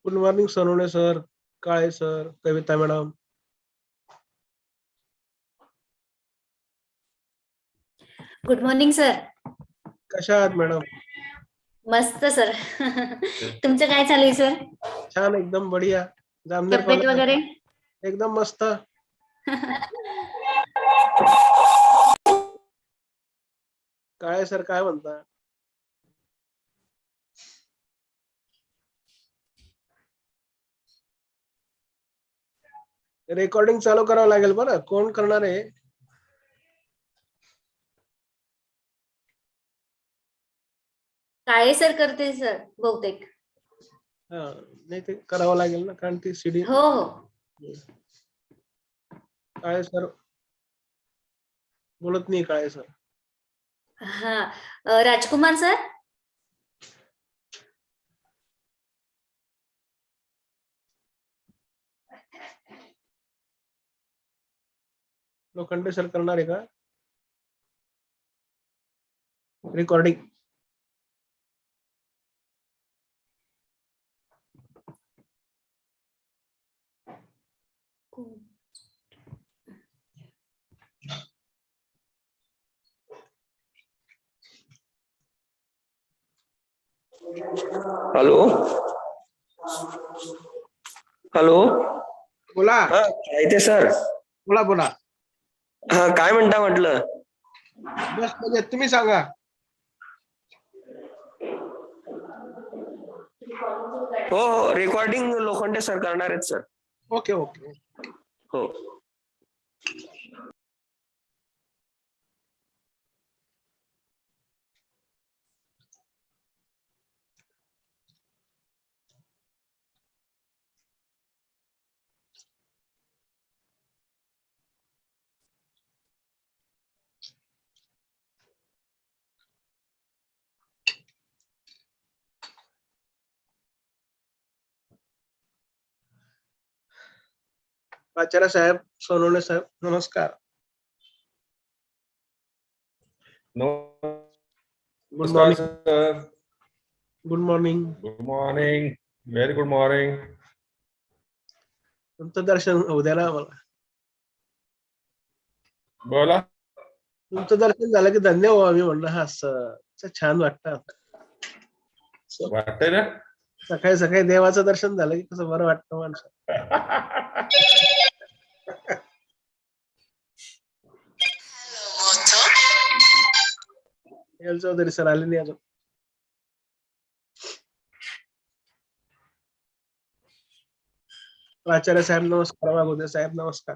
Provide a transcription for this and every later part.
Good morning Sonawane sir, काळे sir, कविता madam. Good morning sir. कशा आहात madam? मस्त सर. तुमचं काय चालू आहे सर? छान, एकदम बढिया. जामनेर तब्येत वगैरे एकदम मस्त. काय सर, काय म्हणता? रेकॉर्डिंग चालू करावं लागेल बरं. कोण करणार आहे? काळे सर करते सर बहुतेक. हा, नाही ते करावं लागेल ना, कारण ती सीडी. हो हो. काळे सर बोलत नाही. काळे सर. हा, राजकुमार सर. लोखंडे सर करणार आहे का रेकॉर्डिंग? Hello hello. बोला. हा ते सर. बोला बोला. हा, काय म्हणता म्हटलं? बस म्हणजे तुम्ही सांगा. हो हो, रेकॉर्डिंग लोखंडे सर करणार आहेत सर. Okay okay. हो. प्राचार्य साहेब, सोनवणे साहेब, नमस्कार. Good morning sir. Good morning. Good morning. Very good morning. तुमचं दर्शन होऊ द्या ना मला. बोला. तुमचं दर्शन झालं की धन्य हो आम्ही म्हणलं. हा असं छान वाटतं. वाटतंय ना. सकाळी सकाळी देवाचं दर्शन झालं की कसं बरं वाटतं माणसं. चौधरी सर आले नाही अजून. प्राचार्य साहेब नमस्कार. वागोदे साहेब नमस्कार.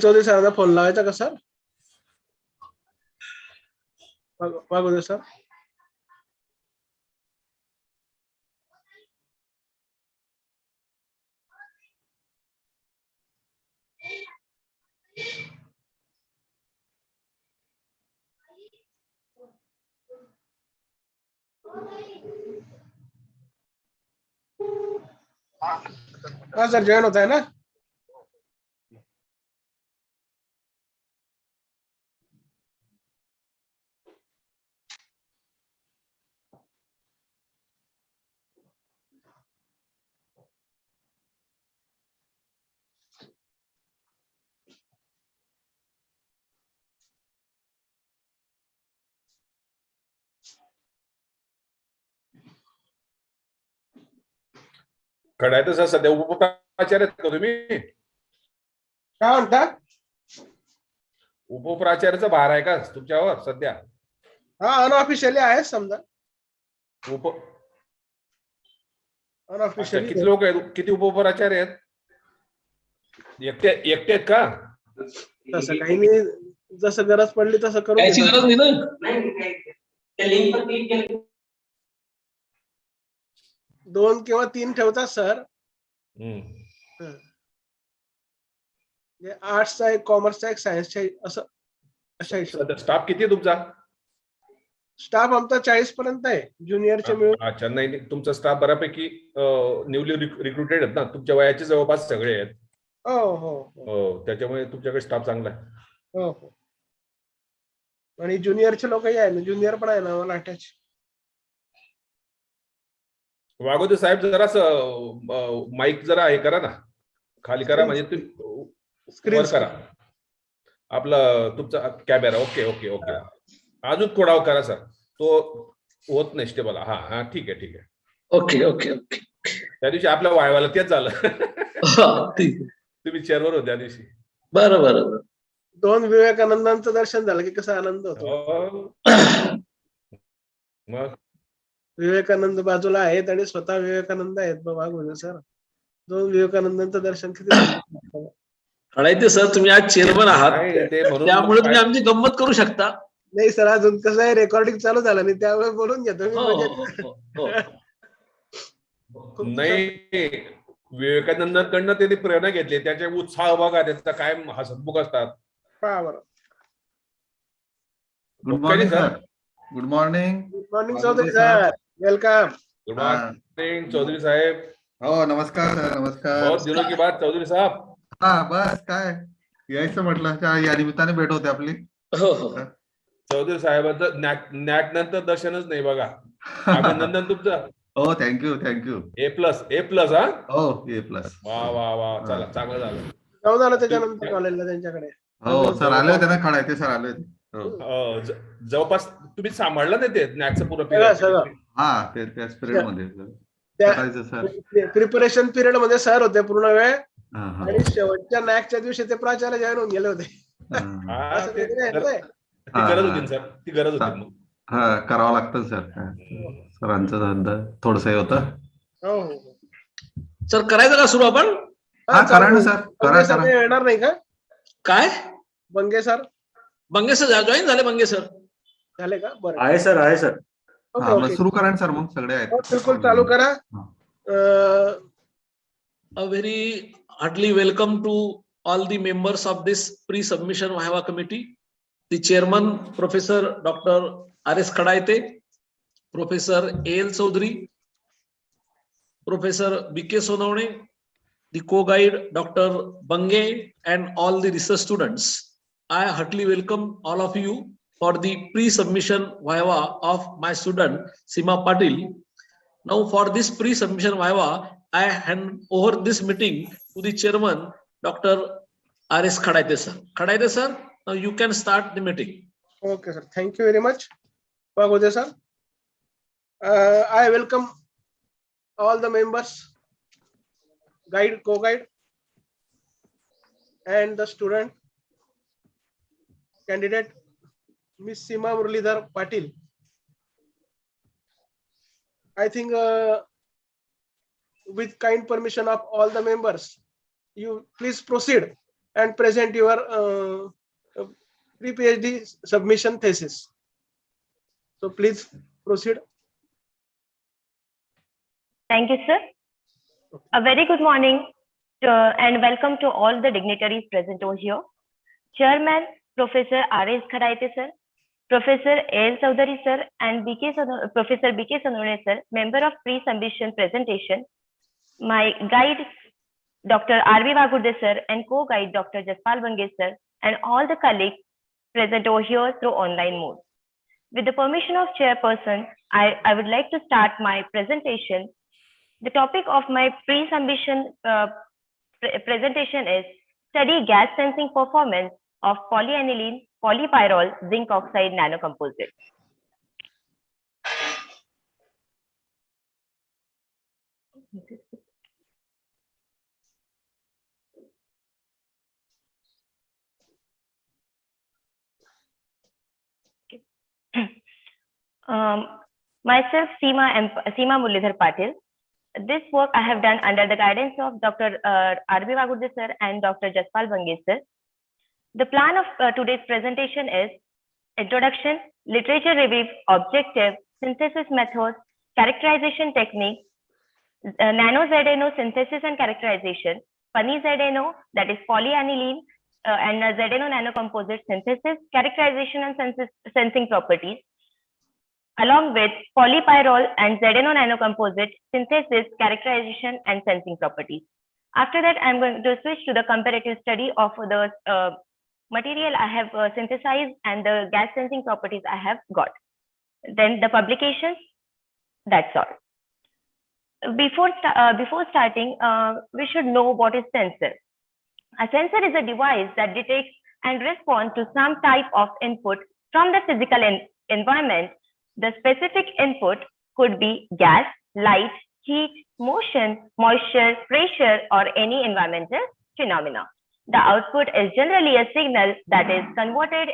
चौधरी सरांना फोन लावायचा का सर? वागोदे सर. हाँ सर, जॉइन होता है ना. कडायचं सर सध्या उपप्राचार्य आहेत का तुम्ही? काय म्हणता? उपप्राचार्याचा भार आहे का तुमच्यावर सध्या? हा, अनऑफिशियली आहे समजा. उप अच्छा, अनऑफिशियली किती लोक आहेत, किती उपप्राचार्य आहेत? एकटे आहेत का? तसं काही नाही, जसं गरज पडली तसं करून याची घेतो. गरज नाही ना. 2 किंवा 3 ठेवतात सर. आर्ट्सचा एक, कॉमर्सचा एक, सायन्सचा एक, असं अशा हिशोबाने. स्टाफ किती आहे तुमचा? स्टाफ आमचा 40 पर्यंत आहे, ज्युनियरचे मिळून. अच्छा, नाही तुमचा स्टाफ बऱ्यापैकी न्यूली रिक्रुटेड आहेत ना, तुमच्या वयाचे जवळपास सगळे आहेत. हो हो हो, त्याच्यामुळे तुमच्याकडे स्टाफ चांगला आहे. हो हो. आणि ज्युनियरचे लोकही आहे ना, ज्युनियर पण आहे ना मला अटॅच. वागोदे साहेब, जरास माईक जरा हे करा ना, खाली करा, म्हणजे तुम्ही स्क्रीन करा आपलं तुमचा कॅमेरा. Okay okay okay. अजून थोडा करा सर, तो होत नाही स्टेबल. हा हा, ठीक आहे ठीक आहे. Okay okay okay. त्या दिवशी आपल्या वायवाला तेच झालं. ठीक आहे. तुम्ही चेअरवर होते त्या दिवशी. बरं बरं. 2 विवेकानंदांचं दर्शन झालं की कसा आनंद होतो. मग विवेकानंद बाजूला आहेत आणि स्वतः विवेकानंद आहेत बाबा सर. 2 विवेकानंदांचं दर्शन किती झालं. कळायचे सर, तुम्ही आज चेअरमन आहात, त्यामुळे तुम्ही आमची गंमत करू शकता. नाही सर, अजून कसं आहे, रेकॉर्डिंग चालू झालं नाही, त्यामुळे बोलून घेतो मी. नाही, विवेकानंदांकडनं त्यांनी प्रेरणा घेतली, त्याचे उत्साह बघा, त्यांचा कायम हसतमुख असतात. Good morning sir. Good morning. Good morning Chaudhary sir, welcome. Good morning Chaudhary साहेब. हो, नमस्कार सर. नमस्कार. बहुत दिनों की बात चौधरी साहब. हा, बस काय यायचं म्हटलं, या निमित्ताने भेट होते आपली. चौधरी साहेबांचं नॅक नंतर दर्शनच नाही बघा. अभिनंदन तुमचं. हो, थँक्यू. A+. हा. हो, A+. वा वा वा, चला, चांगलं झालं. जाऊन आलं त्याच्यानंतर कॉलेजला त्यांच्याकडे. हो सर, आले होते ना, कळायचे सर आले होते. जवळपास तुम्ही सांभाळलं नाही ते नॅकचं पुरं पिरियड? हा, त्याच पिरियड मध्ये सर. प्रिपरेशन पिरियड मध्ये सर होते पूर्ण वेळ, हा. आणि शेवटच्या नॅकच्या दिवशी ते प्राचार्य जॉईन होऊन गेले होते. ती गरज होती सर, ती गरज होती. मग हा, करावं लागतं सर. सरांचं धंदा थोडस होतं. हो सर, करायचं का सुरू आपण? हा, करा ना सर. करा. येणार नाही का काय? बंगे सर जॉईन झाले. बंगे सर झाले का? बरं आहे सर. सुरू करा ना सर, मग सगळे आहेत. बिलकुल चालू करा. A very heartily welcome to all the members of this pre-submission Viva committee. The chairman, Professor Dr. R.S. Kadaite, Professor A.L. Chaudhary, Professor B.K. Sonawne, the co-guide Dr. Bange, and all the research students. I heartily welcome all of you for the pre-submission Viva of my student Seema Patil. Now for this pre-submission Viva, I hand over this meeting to the chairman, Dr. R.S. Kadaite sir. Kadaite sir, now you can start the meeting. Okay sir, thank you very much. Pagode sir, I welcome all the members, guide, co-guide, and the student candidate Miss Seema Muralidhar Patil. I think with kind permission of all the members, you please proceed and present your pre-PhD submission thesis. So please proceed. Thank you, sir. A very good morning and welcome to all the dignitaries present over here. Chairman, Professor R.S. Kadaite sir, Professor A.L. Chaudhary sir, and Professor B.K. Sonawne sir, member of pre-submission presentation, my guide Dr. R.V. Vagude sir, and co-guide Dr. Jaspal Bange sir, and all the colleagues present over here through online mode. With the permission of chairperson, I would like to start my presentation. The topic of my pre-submission presentation is study gas sensing performance of polyaniline, polypyrol, zinc oxide nanocomposite. Myself, Seema Muralidhar Patil. This work I have done under the guidance of Dr. R.B. Vagurde sir and Dr. Jaspal Bange sir. The plan of today's presentation is introduction, literature review, objective, synthesis methods, characterization technique, nano Zetano synthesis and characterization, funny Zetano, that is polyaniline, and Zetano nanocomposite synthesis, characterization and sensing properties, along with polypyrol and Zetano nanocomposite synthesis, characterization and sensing properties. After that, I'm going to switch to the comparative study of the material I have synthesized and the gas sensing properties I have got. Then the publications, that's all. Before starting, we should know what is sensor. A sensor is a device that detects and responds to some type of input from the physical environment. The specific input could be gas, light, heat, motion, moisture, pressure, or any environmental phenomena. The output is generally a signal that is converted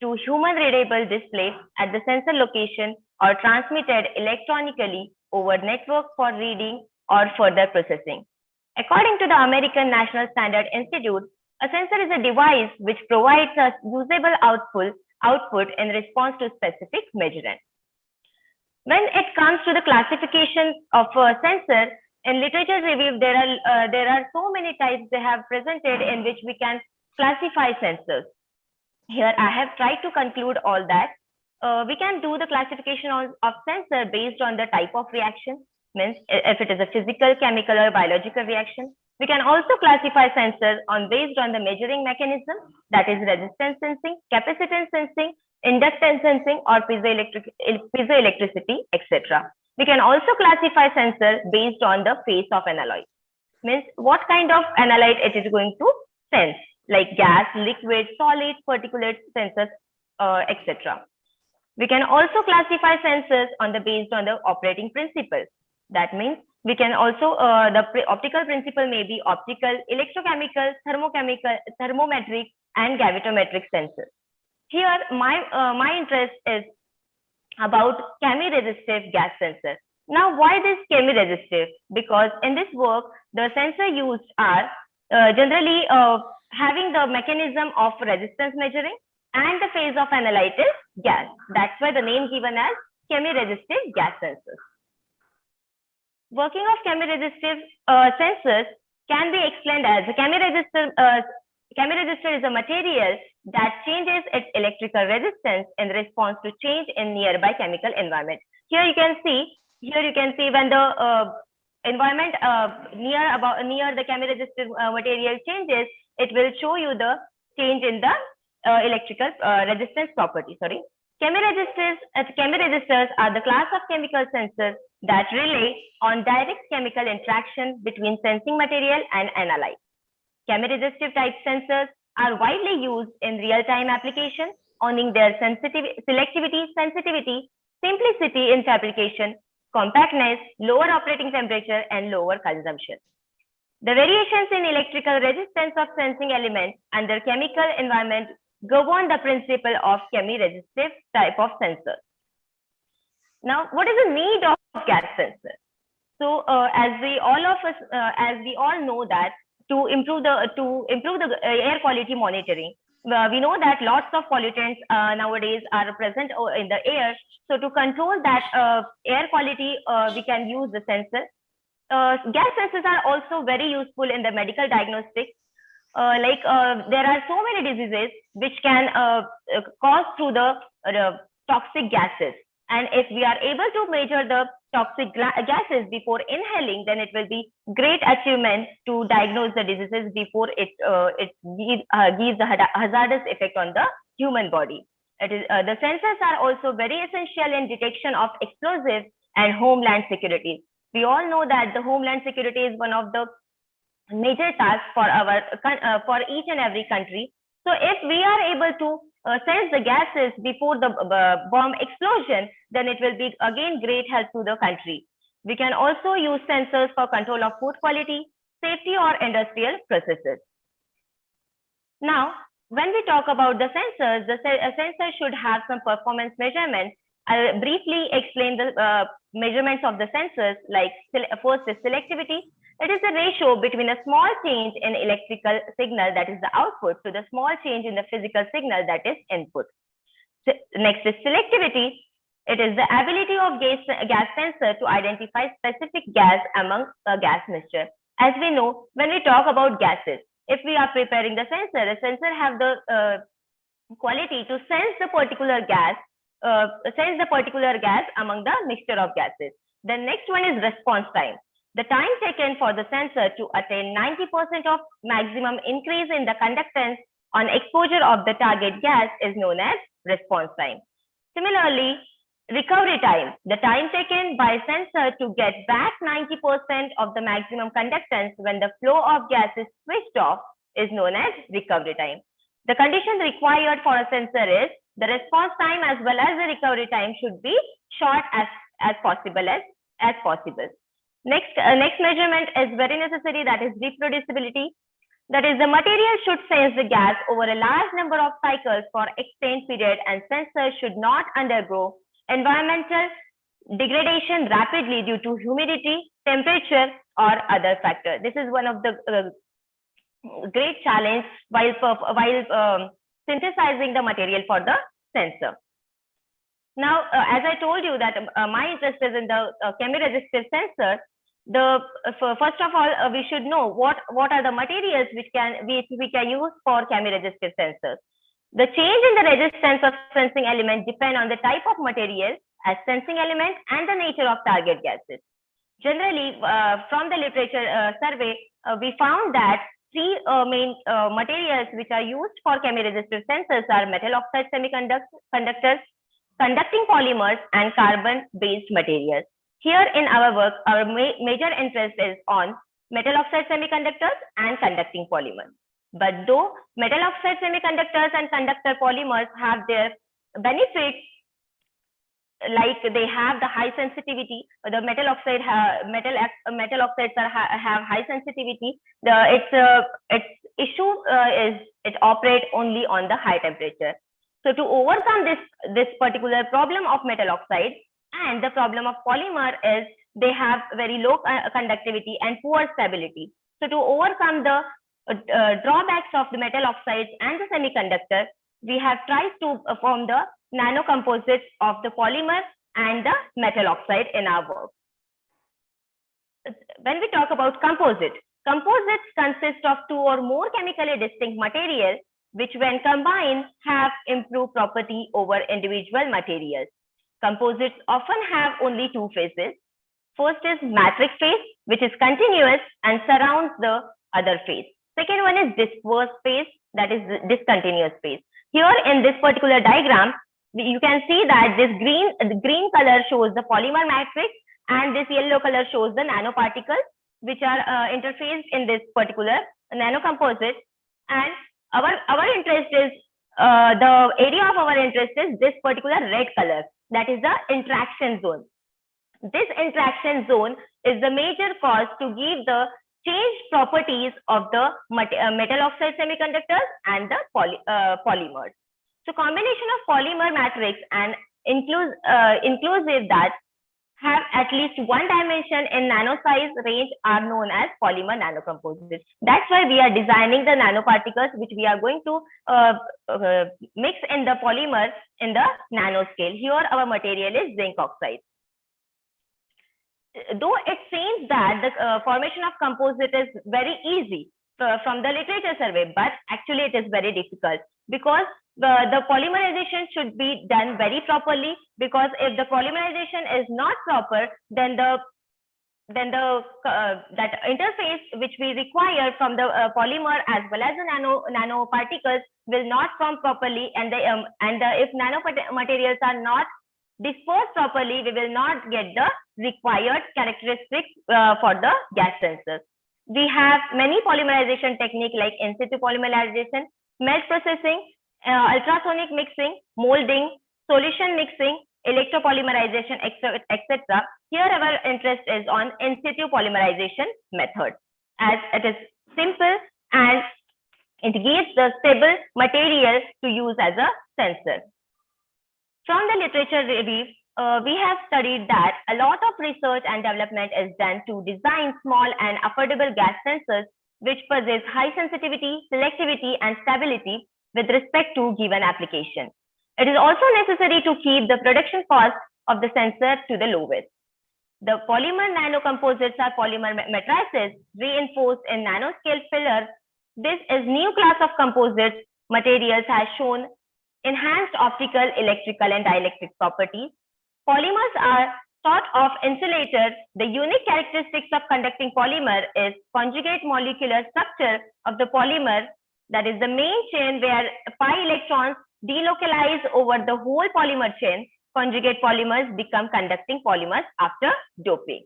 to human readable display at the sensor location or transmitted electronically over network for reading or further processing. According to the American National Standard Institute, a sensor is a device which provides a usable output in response to specific measurement. When it comes to the classification of a sensor, in literature review, there are so many types they have presented in which we can classify sensors. Here, I have tried to conclude all that. We can do the classification of sensor based on the type of reaction, means if it is a physical, chemical, or biological reaction. We can also classify sensors based on the measuring mechanism, that is resistance sensing, capacitance sensing, inductance sensing, or piezoelectricity, etc. We can also classify sensor based on the phase of analyte, means what kind of analyte it is going to sense, like gas, liquid, solid, particulate sensors, etc. We can also classify sensors based on the operating principles. That means we can also, the optical principle may be optical, electrochemical, thermometric, and gravitometric sensors. Here, my interest is about chemi-resistive gas sensor. Now, why this chemi-resistive? Because in this work, the sensor used are generally having the mechanism of resistance measuring and the phase of analyte is gas. That's why the name given as chemi-resistive gas sensors. Working of chemi-resistive sensors can be explained as a chemi-resistor is a material that changes its electrical resistance in response to change in nearby chemical environment. Here you can see when the environment near the chemi-resistive material changes, it will show you the change in the electrical resistance property. Chemi-resistors are the class of chemical sensors that rely on direct chemical interaction between sensing material and analyte. Chemi-resistive type sensors are widely used in real-time application, owning their selectivity, sensitivity, simplicity in fabrication, compactness, lower operating temperature, and lower consumption. The variations in electrical resistance of sensing elements under chemical environment govern the principle of chemi-resistive type of sensor. Now, what is the need of gas sensor? So, as we all know that to improve the air quality monitoring, we know that lots of pollutants nowadays are present in the air. So, to control that air quality, we can use the sensor. Gas sensors are also very useful in the medical diagnostics. There are so many diseases which can cause through the toxic gases, and if we are able to measure the toxic gases before inhaling, then it will be great achievement to diagnose the diseases before it gives a hazardous effect on the human body. The sensors are also very essential in detection of explosives and homeland security. We all know that the homeland security is one of the major tasks for each and every country. So if we are able to sense the gases before the bomb explosion, then it will be again great help to the country. We can also use sensors for control of food quality, safety, or industrial processes. Now, when we talk about the sensors, a sensor should have some performance measurements I'll briefly explain the measurements of the sensors. Like first is selectivity. It is the ratio between a small change in electrical signal, that is the output, to the small change in the physical signal, that is input. Next is selectivity. It is the ability of gas sensor to identify specific gas among a gas mixture. As we know, when we talk about gases, if we are preparing the sensor have the quality to sense the particular gas among the mixture of gases. The next one is response time. The time taken for the sensor to attain 90% of maximum increase in the conductance on exposure of the target gas is known as response time. Similarly, recovery time, the time taken by sensor to get back 90% of the maximum conductance when the flow of gas is switched off, is known as recovery time. The condition required for a sensor is the response time as well as the recovery time should be short as possible. Next measurement is very necessary, that is reproducibility. That is, the material should sense the gas over a large number of cycles for extended period, and sensor should not undergo environmental degradation rapidly due to humidity, temperature, or other factor. This is one of the great challenge while synthesizing the material for the sensor. Now, as I told you that my interest is in the chemiresistive sensor. First of all, we should know what are the materials which we can use for chemiresistive sensors. The change in the resistance of sensing element depend on the type of material as sensing element and the nature of target gases. Generally, from the literature survey, we found that three main materials which are used for chemiresistive sensors are metal oxide semiconductors, conducting polymers, and carbon-based materials. Here in our work, our major interest is on metal oxide semiconductors and conducting polymers. But though metal oxide semiconductors and conductor polymers have their benefits, like they have the high sensitivity, the metal oxides have high sensitivity. Its issue is it operates only on the high temperature. So to overcome this particular problem of metal oxide and the problem of polymer is they have very low conductivity and poor stability. So to overcome the drawbacks of the metal oxides and the semiconductor, we have tried to form the nanocomposites of the polymer and the metal oxide in our work. When we talk about composites consist of two or more chemically distinct materials which when combined have improved property over individual materials. Composites often have only two phases. First is matrix phase, which is continuous and surrounds the other phase. Second one is disperse phase, that is discontinuous phase. Here in this particular diagram, you can see that this green color shows the polymer matrix and this yellow color shows the nanoparticles which are interfaced in this particular nanocomposite. And our interest is the area of our interest is this particular red color, that is the interaction zone. This interaction zone is the major cause to give the changed properties of the metal oxide semiconductors and the polymers. So combination of polymer matrix and inclusive that have at least one dimension in nano size range are known as polymer nanocomposites. That's why we are designing the nanoparticles which we are going to mix in the polymer in the nanoscale. Here our material is zinc oxide. Though it seems that the formation of composite is very easy from the literature survey, but actually it is very difficult because the polymerization should be done very properly, because if the polymerization is not proper, then that interface which we require from the polymer as well as the nanoparticles will not form properly, and if nanomaterials are not dispersed properly, we will not get the required characteristics for the gas sensors. We have many polymerization techniques like in situ polymerization, melt processing, ultrasonic mixing, molding, solution mixing, electropolymerization, etc. Here our interest is on in situ polymerization method, as it is simple and it gives the stable material to use as a sensor. From the literature review, we have studied that a lot of research and development is done to design small and affordable gas sensors which possess high sensitivity, selectivity, and stability with respect to given application. It is also necessary to keep the production cost of the sensor to the lowest. The polymer nanocomposites are polymer matrices reinforced in nanoscale filler. This is new class of composite materials has shown enhanced optical, electrical, and dielectric properties. Polymers are sort of insulators. The unique characteristics of conducting polymer is conjugate molecular structure of the polymer, that is the main chain where pi electrons delocalize over the whole polymer chain. Conjugate polymers become conducting polymers after doping.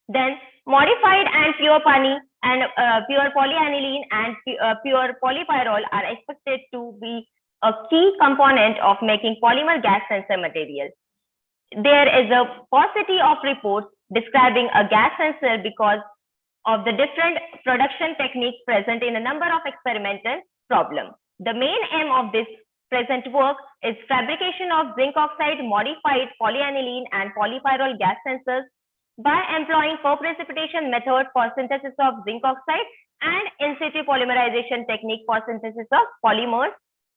Then modified and pure pure polyaniline and pure polypyrol are expected to be a key component of making polymer gas sensor materials. There is a paucity of reports describing a gas sensor because of the different production techniques present in a number of experimental problems. The main aim of this present work is fabrication of zinc oxide modified polyaniline and polypyrol gas sensors by employing co-precipitation method for synthesis of zinc oxide and in situ polymerization technique for synthesis of polymer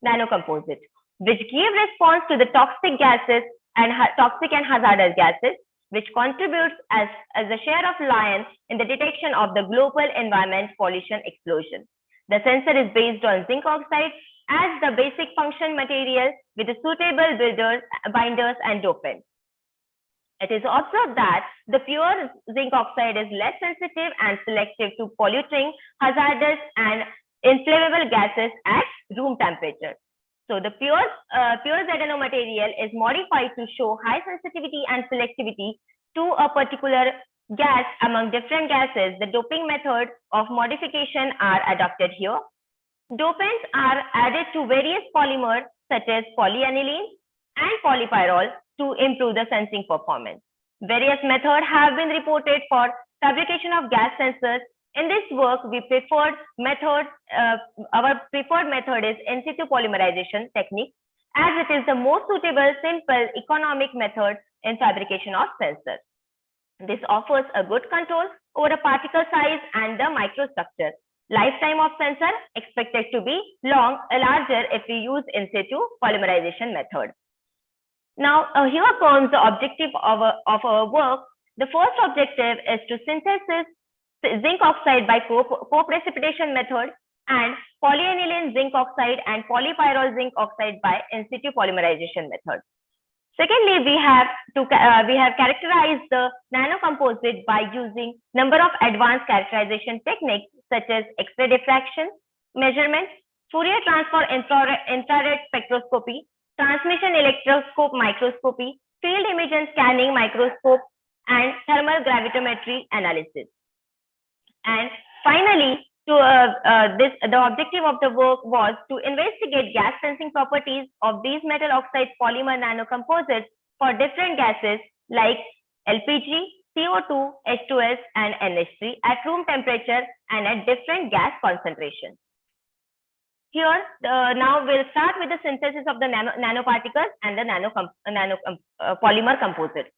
nanocomposites, which give response to the toxic gases and toxic and hazardous gases, which contributes as a share of lion in the detection of the global environment pollution explosion. The sensor is based on zinc oxide as the basic function material with suitable binders and dopants. It is observed that the pure zinc oxide is less sensitive and selective to polluting, hazardous, and inflammable gases at room temperature. So the pure Zetano material is modified to show high sensitivity and selectivity to a particular gas among different gases. The doping method of modification are adopted here. Dopants are added to various polymers such as polyaniline and polypyrol to improve the sensing performance. Various methods have been reported for fabrication of gas sensors. In this work, our preferred method is in situ polymerization technique, as it is the most suitable, simple, economic method in fabrication of sensors. This offers a good control over the particle size and the microstructure. Lifetime of sensor expected to be larger if we use in situ polymerization method. Now, here comes the objective of our work. The first objective is to synthesis zinc oxide by co-precipitation method and polyaniline zinc oxide and polypyrol zinc oxide by in situ polymerization method. Secondly, we have characterized the nanocomposite by using number of advanced characterization techniques such as X-ray diffraction measurement, Fourier transform infrared spectroscopy, transmission electroscope microscopy, field image and scanning microscope, and thermal gravitometry analysis. And finally, the objective of the work was to investigate gas sensing properties of these metal oxide polymer nanocomposites for different gases like LPG, CO2, H2S, and NH3 at room temperature and at different gas concentrations. Here, now we'll start with the synthesis of the nanoparticles and the polymer composite.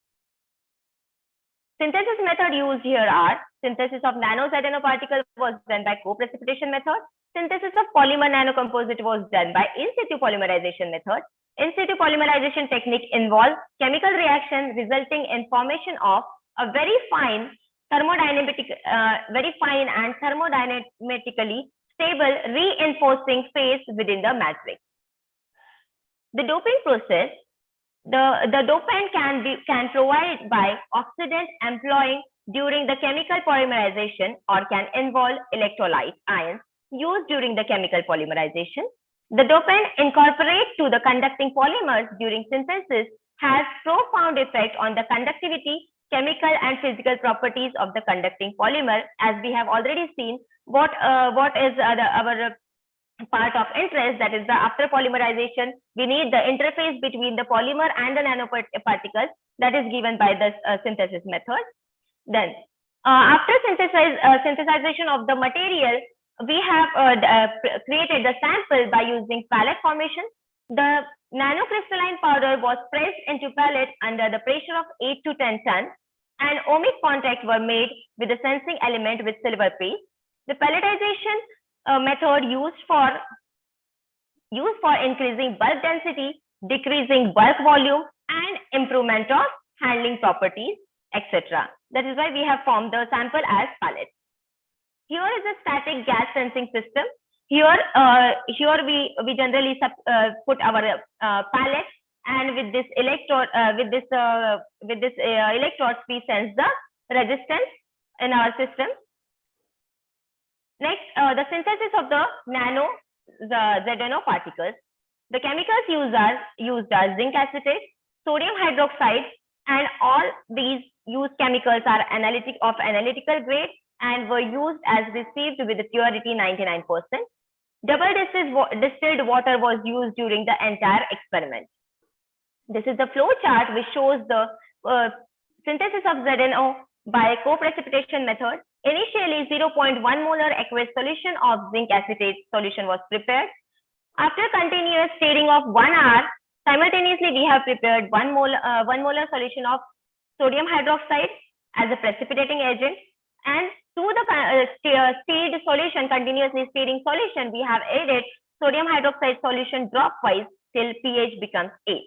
Synthesis method used here are synthesis of nano-Zetano particle was done by co-precipitation method. Synthesis of polymer nanocomposite was done by in situ polymerization method. In situ polymerization technique involves chemical reaction resulting in formation of a very fine and thermodynamically stable reinforcing phase within the matrix. The doping process. The dopant can provide by oxidant employing during the chemical polymerization or can involve electrolyte ions used during the chemical polymerization. The dopant incorporated to the conducting polymers during synthesis has profound effect on the conductivity, chemical and physical properties of the conducting polymer. As we have already seen, what is our part of interest, that is the after polymerization, we need the interface between the polymer and the nanoparticles that is given by the synthesis method. Then after synthesization of the material, we have created the sample by using palette formation. The nanocrystalline powder was pressed into pellet under the pressure of 8 to 10 tons, and ohmic contacts were made with the sensing element with silver paste. The pelletization method used for increasing bulk density, decreasing bulk volume, and improvement of handling properties, etc. That is why we have formed the sample as pellets. Here is a static gas sensing system. Here we generally put our pellet, and with this electrode electrodes we sense the resistance in our system. Next, the synthesis of the Zetano particles. The chemicals used are zinc acetate, sodium hydroxide, and all these used chemicals are of analytical grade and were used as received with the purity 99%. Double distilled water was used during the entire experiment. This is the flow chart which shows the synthesis of Zetano by co-precipitation method. Initially, 0.1 molar aqueous solution of zinc acetate solution was prepared. After continuous stirring of 1 hour, simultaneously we have prepared 1 molar solution of sodium hydroxide as a precipitating agent, and to the stirred solution, continuously stirring solution, we have added sodium hydroxide solution dropwise till pH becomes 8.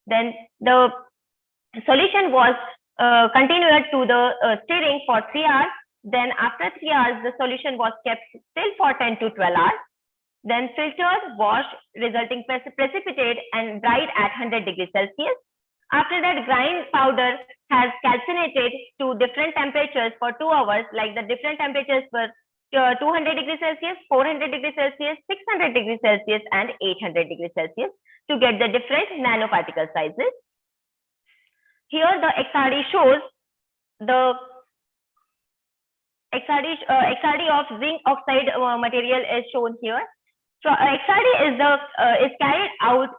Then the solution was continued to the stirring for 3 hours. Then after 3 hours, the solution was kept still for 10 to 12 hours. Then filtered, washed, resulting precipitate and dried at 100 degrees Celsius. After that, grind powder has calcinated to different temperatures for 2 hours, like the different temperatures were 200 degrees Celsius, 400 degrees Celsius, 600 degrees Celsius, and 800 degrees Celsius to get the different nanoparticle sizes. Here the XRD shows the XRD of zinc oxide material is shown here. So XRD is carried out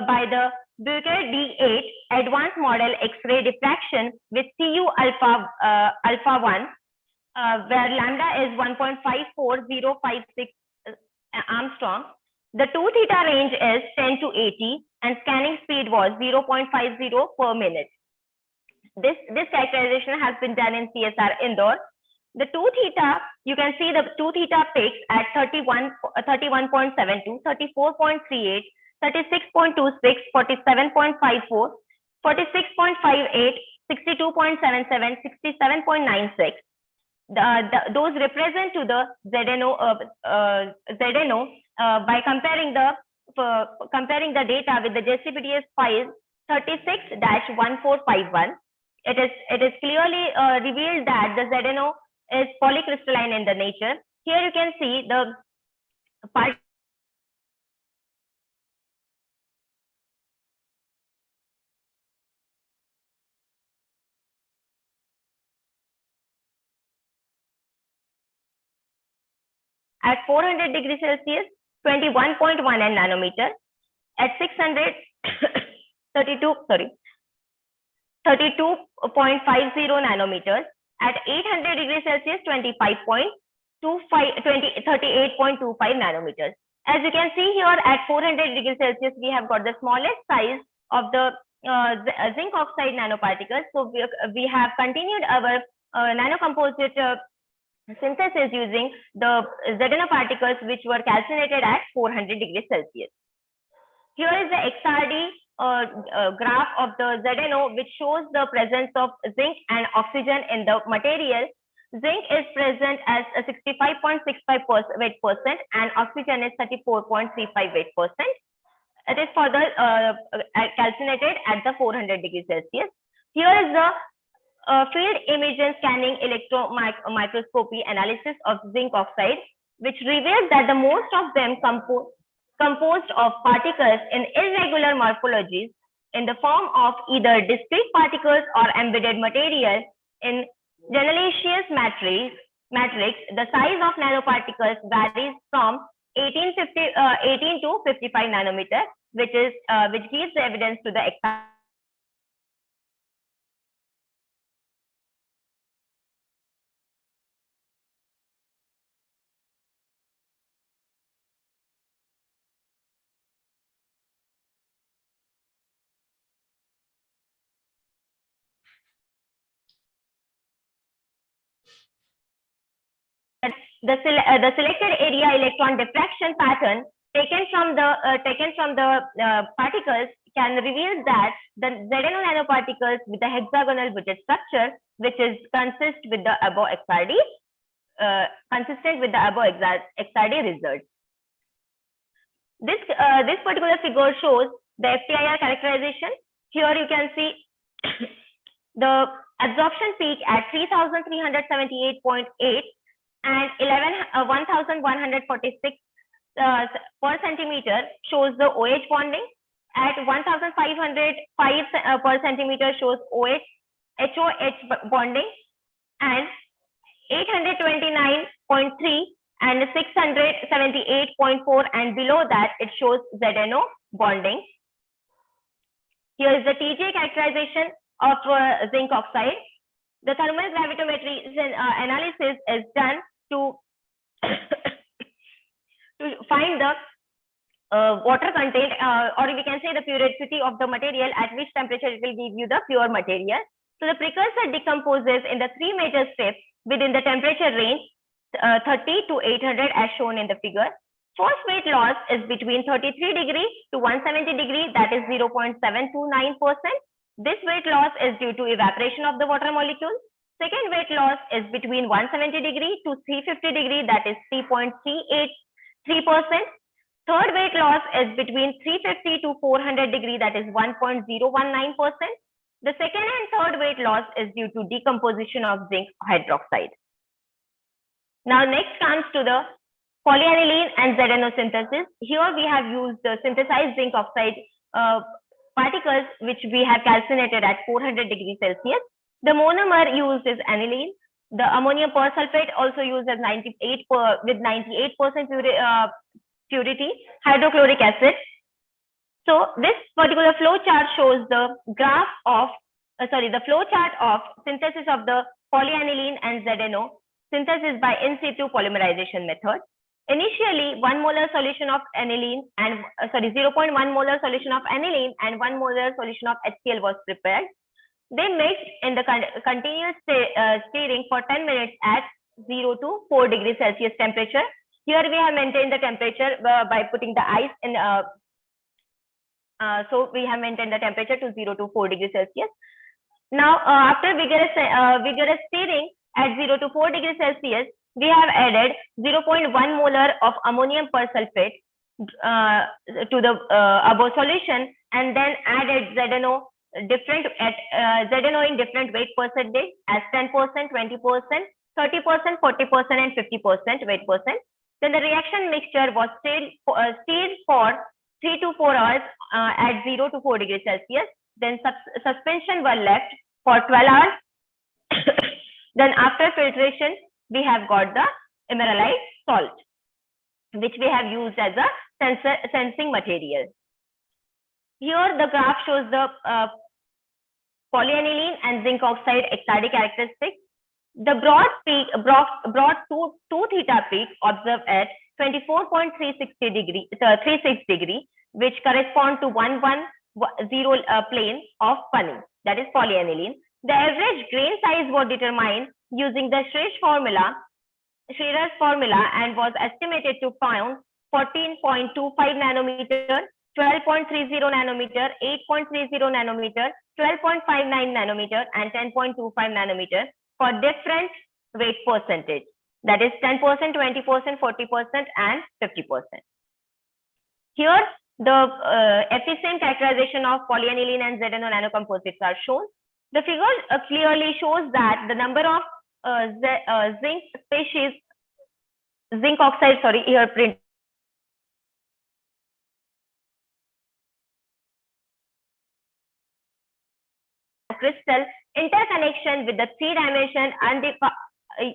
by the Bucher D8 advanced model X-ray diffraction with Cu alpha 1, where lambda is 1.54056 Armstrong. The 2 theta range is 10 to 80, and scanning speed was 0.50 per minute. This characterization has been done in CSR Indore. The 2 theta, you can see the 2 theta peaks at 31.72, 34.38, 36.26, 47.54, 46.58, 62.77, 67.96. Those represent to the Zetano by comparing the data with the JCPDS file 36-1451. It is clearly revealed that the Zetano is polycrystalline in the nature. Here you can see the part at 400 degrees Celsius, 21.1 nanometer, at 32.50 nanometers, at 800 degrees Celsius, 38.25 nanometers. As you can see here, at 400 degrees Celsius, we have got the smallest size of the zinc oxide nanoparticles. So we have continued our nanocomposite synthesis using the Zetano particles which were calcinated at 400 degrees Celsius. Here is the XRD graph of the Zetano, which shows the presence of zinc and oxygen in the material. Zinc is present as a 65.65% weight percent, and oxygen is 34.35 weight percent. It is further calcinated at the 400 degrees Celsius. Here is the field imaging scanning electron microscopy analysis of zinc oxide, which reveals that the most of them composed of particles in irregular morphologies in the form of either discrete particles or embedded material in generaceous matrix. The size of nanoparticles varies from 18 to 55 nanometers, which gives the evidence to the the selected area electron diffraction pattern taken from the particles can reveal that the Zetano nanoparticles with the hexagonal widget structure, which is consistent with the above XRD results. This particular figure shows the FTIR characterization. Here you can see the absorption peak at 3,378.8 and 1,146 per centimeter shows the OH bonding. At 1,505 per centimeter shows HOH bonding, and 829.3 and 678.4, and below that it shows Zetano bonding. Here is the TJ characterization of zinc oxide. The thermal gravitometry analysis is done to find the water content, or we can say the purity of the material, at which temperature it will give you the pure material. So the precursor decomposes in the three major steps within the temperature range 30 to 800 as shown in the figure. First weight loss is between 33 degrees to 170 degrees, that is 0.729%. This weight loss is due to evaporation of the water molecule. Second weight loss is between 170 degrees to 350 degrees, that is 3.383%. Third weight loss is between 350 to 400 degrees, that is 1.019%. The second and third weight loss is due to decomposition of zinc hydroxide. Now next comes to the polyaniline and Zetano synthesis. Here we have used the synthesized zinc oxide particles, which we have calcinated at 400 degrees Celsius. The monomer used is aniline. The ammonium persulfate also used as 98% purity, hydrochloric acid. So this particular flow chart shows the graph of, the flow chart of synthesis of the polyaniline and Zetano synthesis by in situ polymerization method. Initially, 1 molar solution of aniline and 0.1 molar solution of aniline and 1 molar solution of HCl was prepared. They mixed in the continuous stirring for 10 minutes at 0 to 4 degrees Celsius temperature. Here we have maintained the temperature by putting the ice in. So we have maintained the temperature to 0 to 4 degrees Celsius. Now, after vigorous stirring at 0 to 4 degrees Celsius, we have added 0.1 molar of ammonium persulfate to the above solution, and then added Zetano in different weight percentage as 10%, 20%, 30%, 40%, and 50% weight percent. Then the reaction mixture was stirred for 3 to 4 hours at 0 to 4 degrees Celsius. Then suspension were left for 12 hours. Then after filtration, we have got the emeraldite salt, which we have used as a sensing material. Here the graph shows the polyaniline and zinc oxide XRD characteristics. The broad two theta peak observed at 24.36 degree, which correspond to 110 plane of Pani, that is polyaniline. The average grain size was determined using the Shrer's formula, and was estimated to found 14.25 nanometer, 12.30 nanometer, 8.30 nanometer, 12.59 nanometer, and 10.25 nanometer for different weight percentage, that is 10%, 20%, 40%, and 50%. Here, the efficient characterization of polyaniline and Zetano nanocomposites are shown. The figure clearly shows that the number of zinc oxide, here print crystal interconnection with the three-dimension and the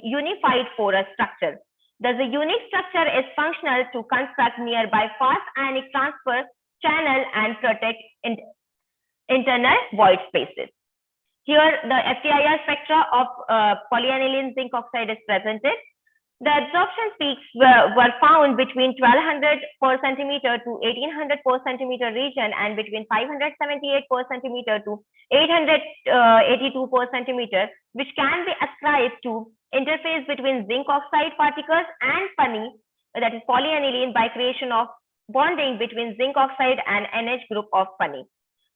unified porous structure. Thus, the unique structure is functional to construct nearby fast ionic transfer channel and protect internal void spaces. Here, the FTIR spectra of polyaniline zinc oxide is presented. The absorption peaks were found between 1200 per centimeter to 1800 per centimeter region, and between 578 per centimeter to 882 per centimeter, which can be ascribed to interface between zinc oxide particles and funny, that is polyaniline, by creation of bonding between zinc oxide and NH group of funny.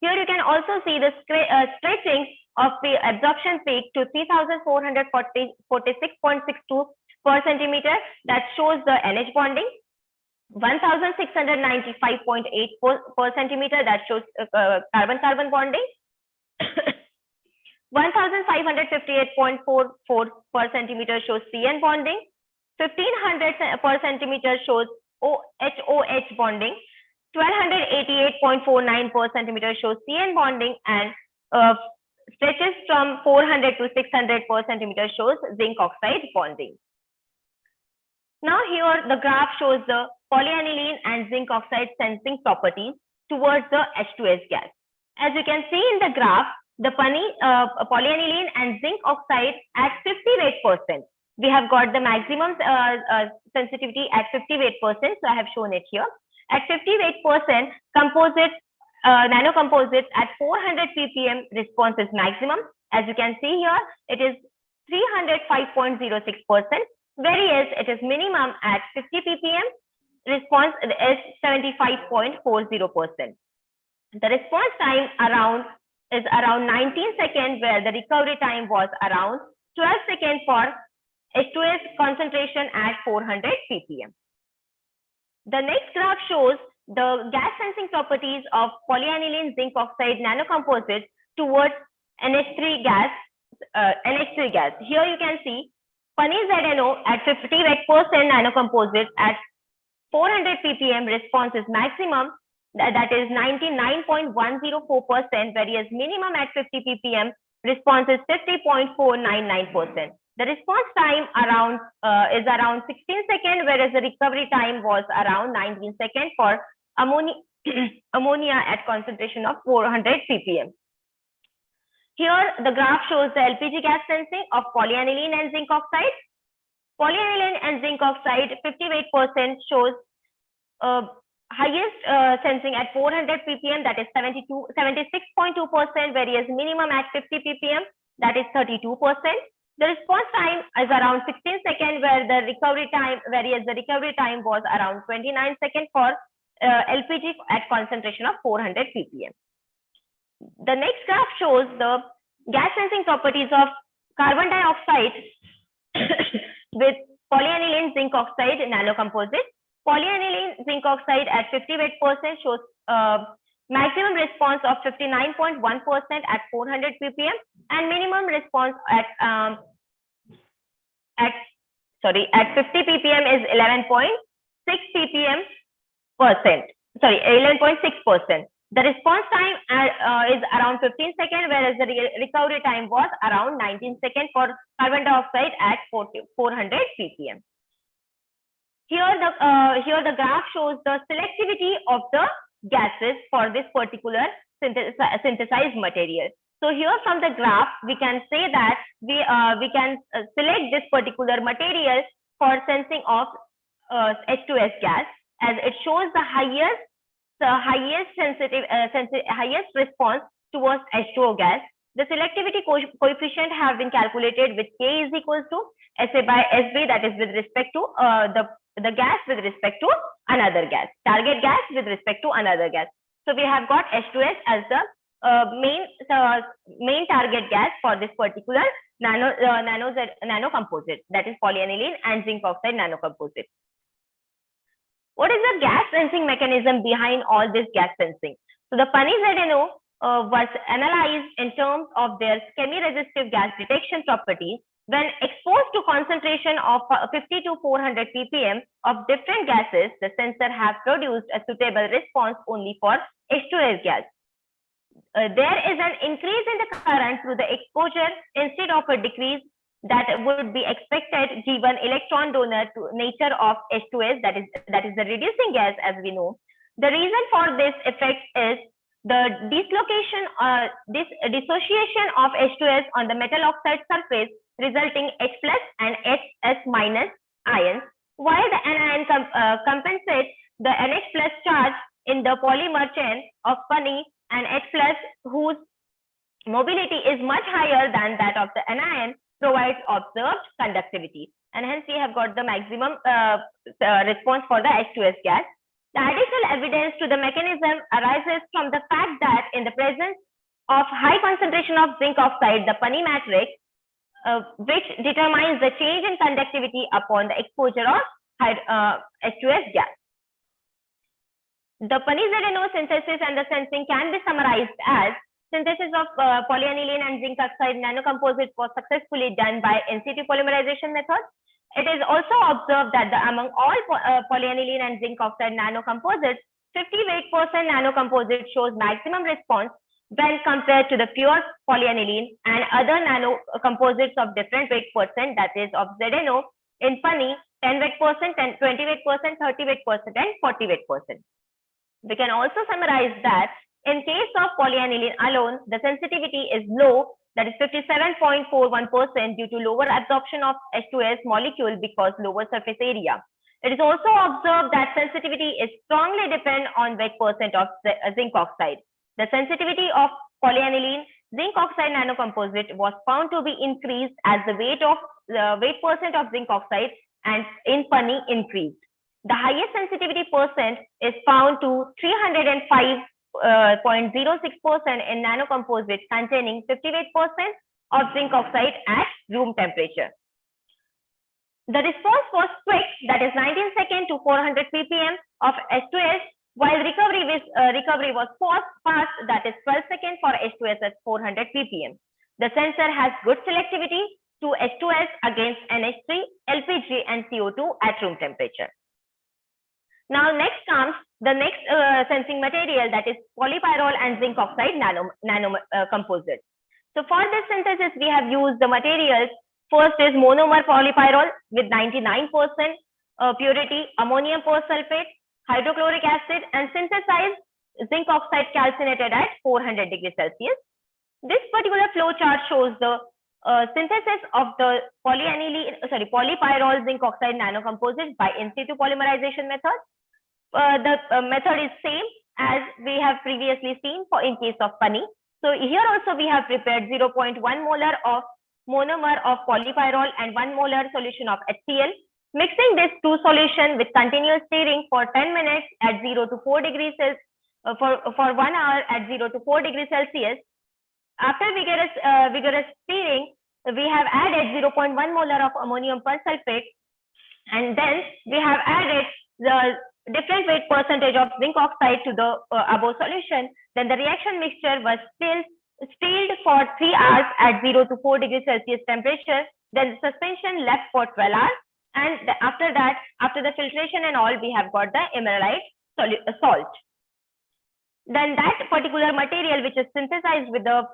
Here you can also see the stretching of the absorption peak to 3446.62 per centimeter, that shows the NH bonding. 1695.8 per centimeter, that shows carbon-carbon bonding. 1558.44 per centimeter shows CN bonding. 1500 per centimeter shows OH bonding. 1288.49 per centimeter shows CN bonding, and stretches from 400 to 600 per centimeter shows zinc oxide bonding. Now here the graph shows the polyaniline and zinc oxide sensing properties towards the H2S gas. As you can see in the graph, the polyaniline and zinc oxide at 58%. We have got the maximum sensitivity at 58%, so I have shown it here. At 58%, composite nanocomposites at 400 ppm response is maximum. As you can see here, it is 305.06%, whereas it is minimum at 50 ppm. Response is 75.40%. The response time is around 19 seconds, where the recovery time was around 12 seconds for H2S concentration at 400 ppm. The next graph shows the gas sensing properties of polyaniline zinc oxide nanocomposites towards NH3 gas. Here you can see funny Zetano at 58% nanocomposite at 400 ppm response is maximum, that is 99.104%, whereas minimum at 50 ppm response is 50.499%. The response time is around 16 seconds, whereas the recovery time was around 19 seconds for ammonia at concentration of 400 ppm. Here the graph shows the LPG gas sensing of polyaniline and zinc oxide. Polyaniline and zinc oxide 58% shows highest sensing at 400 ppm, that is 76.2%, whereas minimum at 50 ppm, that is 32%. The response time is around 16 seconds, whereas the recovery time was around 29 seconds for LPG at concentration of 400 ppm. The next graph shows the gas sensing properties of carbon dioxide with polyaniline zinc oxide nanocomposite. Polyaniline zinc oxide at 58% shows maximum response of 59.1% at 400 ppm, and minimum response at 50 ppm is 11.6 ppm percent. 11.6%. The response time is around 15 seconds, whereas the recovery time was around 19 seconds for carbon dioxide at 400 ppm. Here the graph shows the selectivity of the gases for this particular synthesized material. So here from the graph, we can say that we can select this particular material for sensing of H2S gas, as it shows the highest response towards H2O gas. The selectivity coefficient have been calculated with K is equals to SA by SB, that is with respect to the gas with respect to another gas, target gas with respect to another gas. So we have got H2S as the main target gas for this particular nanocomposite, that is polyaniline and zinc oxide nanocomposite. What is the gas sensing mechanism behind all this gas sensing? So the Zetano was analyzed in terms of their chemiresistive gas detection properties. When exposed to concentration of 50 to 400 ppm of different gases, the sensor have produced a suitable response only for H2S gas. There is an increase in the current through the exposure instead of a decrease that would be expected given electron donor to nature of H2S, that is the reducing gas, as we know. The reason for this effect is the dissociation of H2S on the metal oxide surface, resulting H plus and HS minus ions, while the anion compensates the NH plus charge in the polymer chain of funny and H plus, whose mobility is much higher than that of the anion. provides observed conductivity, and hence we have got the maximum response for the H2S gas. The additional evidence to the mechanism arises from the fact that in the presence of high concentration of zinc oxide, the Pani matrix, which determines the change in conductivity upon the exposure of H2S gas. The Pani-Zetano synthesis and the sensing can be summarized as synthesis of polyaniline and zinc oxide nanocomposites was successfully done by in situ polymerization method. It is also observed that among all polyaniline and zinc oxide nanocomposites, 58% nanocomposite shows maximum response when compared to the pure polyaniline and other nanocomposites of different weight percent, that is of Zetano in Pani, 10 weight percent, 20 weight percent, 30 weight percent, and 40 weight percent. We can also summarize that in case of polyaniline alone, the sensitivity is low, that is 57.41% due to lower absorption of H2S molecule because lower surface area. It is also observed that sensitivity is strongly dependent on weight percent of zinc oxide. The sensitivity of polyaniline zinc oxide nanocomposite was found to be increased as the weight percent of zinc oxide and in Pani increased. The highest sensitivity percent is found to 305.06% in nanocomposites containing 58% of zinc oxide at room temperature. The response was quick, that is 19 seconds to 400 ppm of H2S, while recovery was fast, that is 12 seconds for H2S at 400 ppm. The sensor has good selectivity to H2S against NH3, LPG, and CO2 at room temperature. Now next comes the next sensing material, that is polypyrrole and zinc oxide nanocomposite. So for this synthesis, we have used the materials. First is monomer polypyrrole with 99% purity, ammonium persulfate, hydrochloric acid, and synthesized zinc oxide calcinated at 400 degrees Celsius. This particular flow chart shows the synthesis of the polypyrrole zinc oxide nanocomposite by in situ polymerization method. The method is same as we have previously seen for in case of Pani. So here also we have prepared 0.1 molar of monomer of polypyrrole and 1 molar solution of HCl. Mixing this two solution with continuous stirring for 10 minutes at 0 to 4 degrees Celsius, for 1 hour at 0 to 4 degrees Celsius. After vigorous stirring, we have added 0.1 molar of ammonium persulfate, and then we have added the different weight percentage of zinc oxide to the above solution. Then the reaction mixture was stilled for 3 hours at 0 to 4 degrees Celsius temperature. Then the suspension left for 12 hours. And after that, after the filtration and all, we have got the emeraldite salt. Then that particular material, which is synthesized with the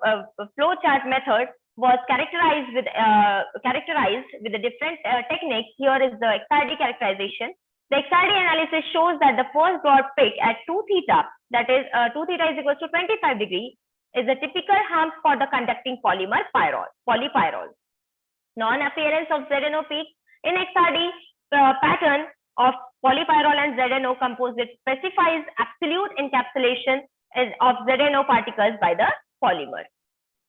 flowchart method, was characterized with the different techniques. Here is the XRD characterization. The XRD analysis shows that the first broad peak at 2 theta, that is 2 theta is equals to 25 degrees, is a typical hump for the conducting polymer polypyrrole. Non-appearance of Zetano peak in XRD pattern of polypyrrole and Zetano composite specifies absolute encapsulation of Zetano particles by the polymer.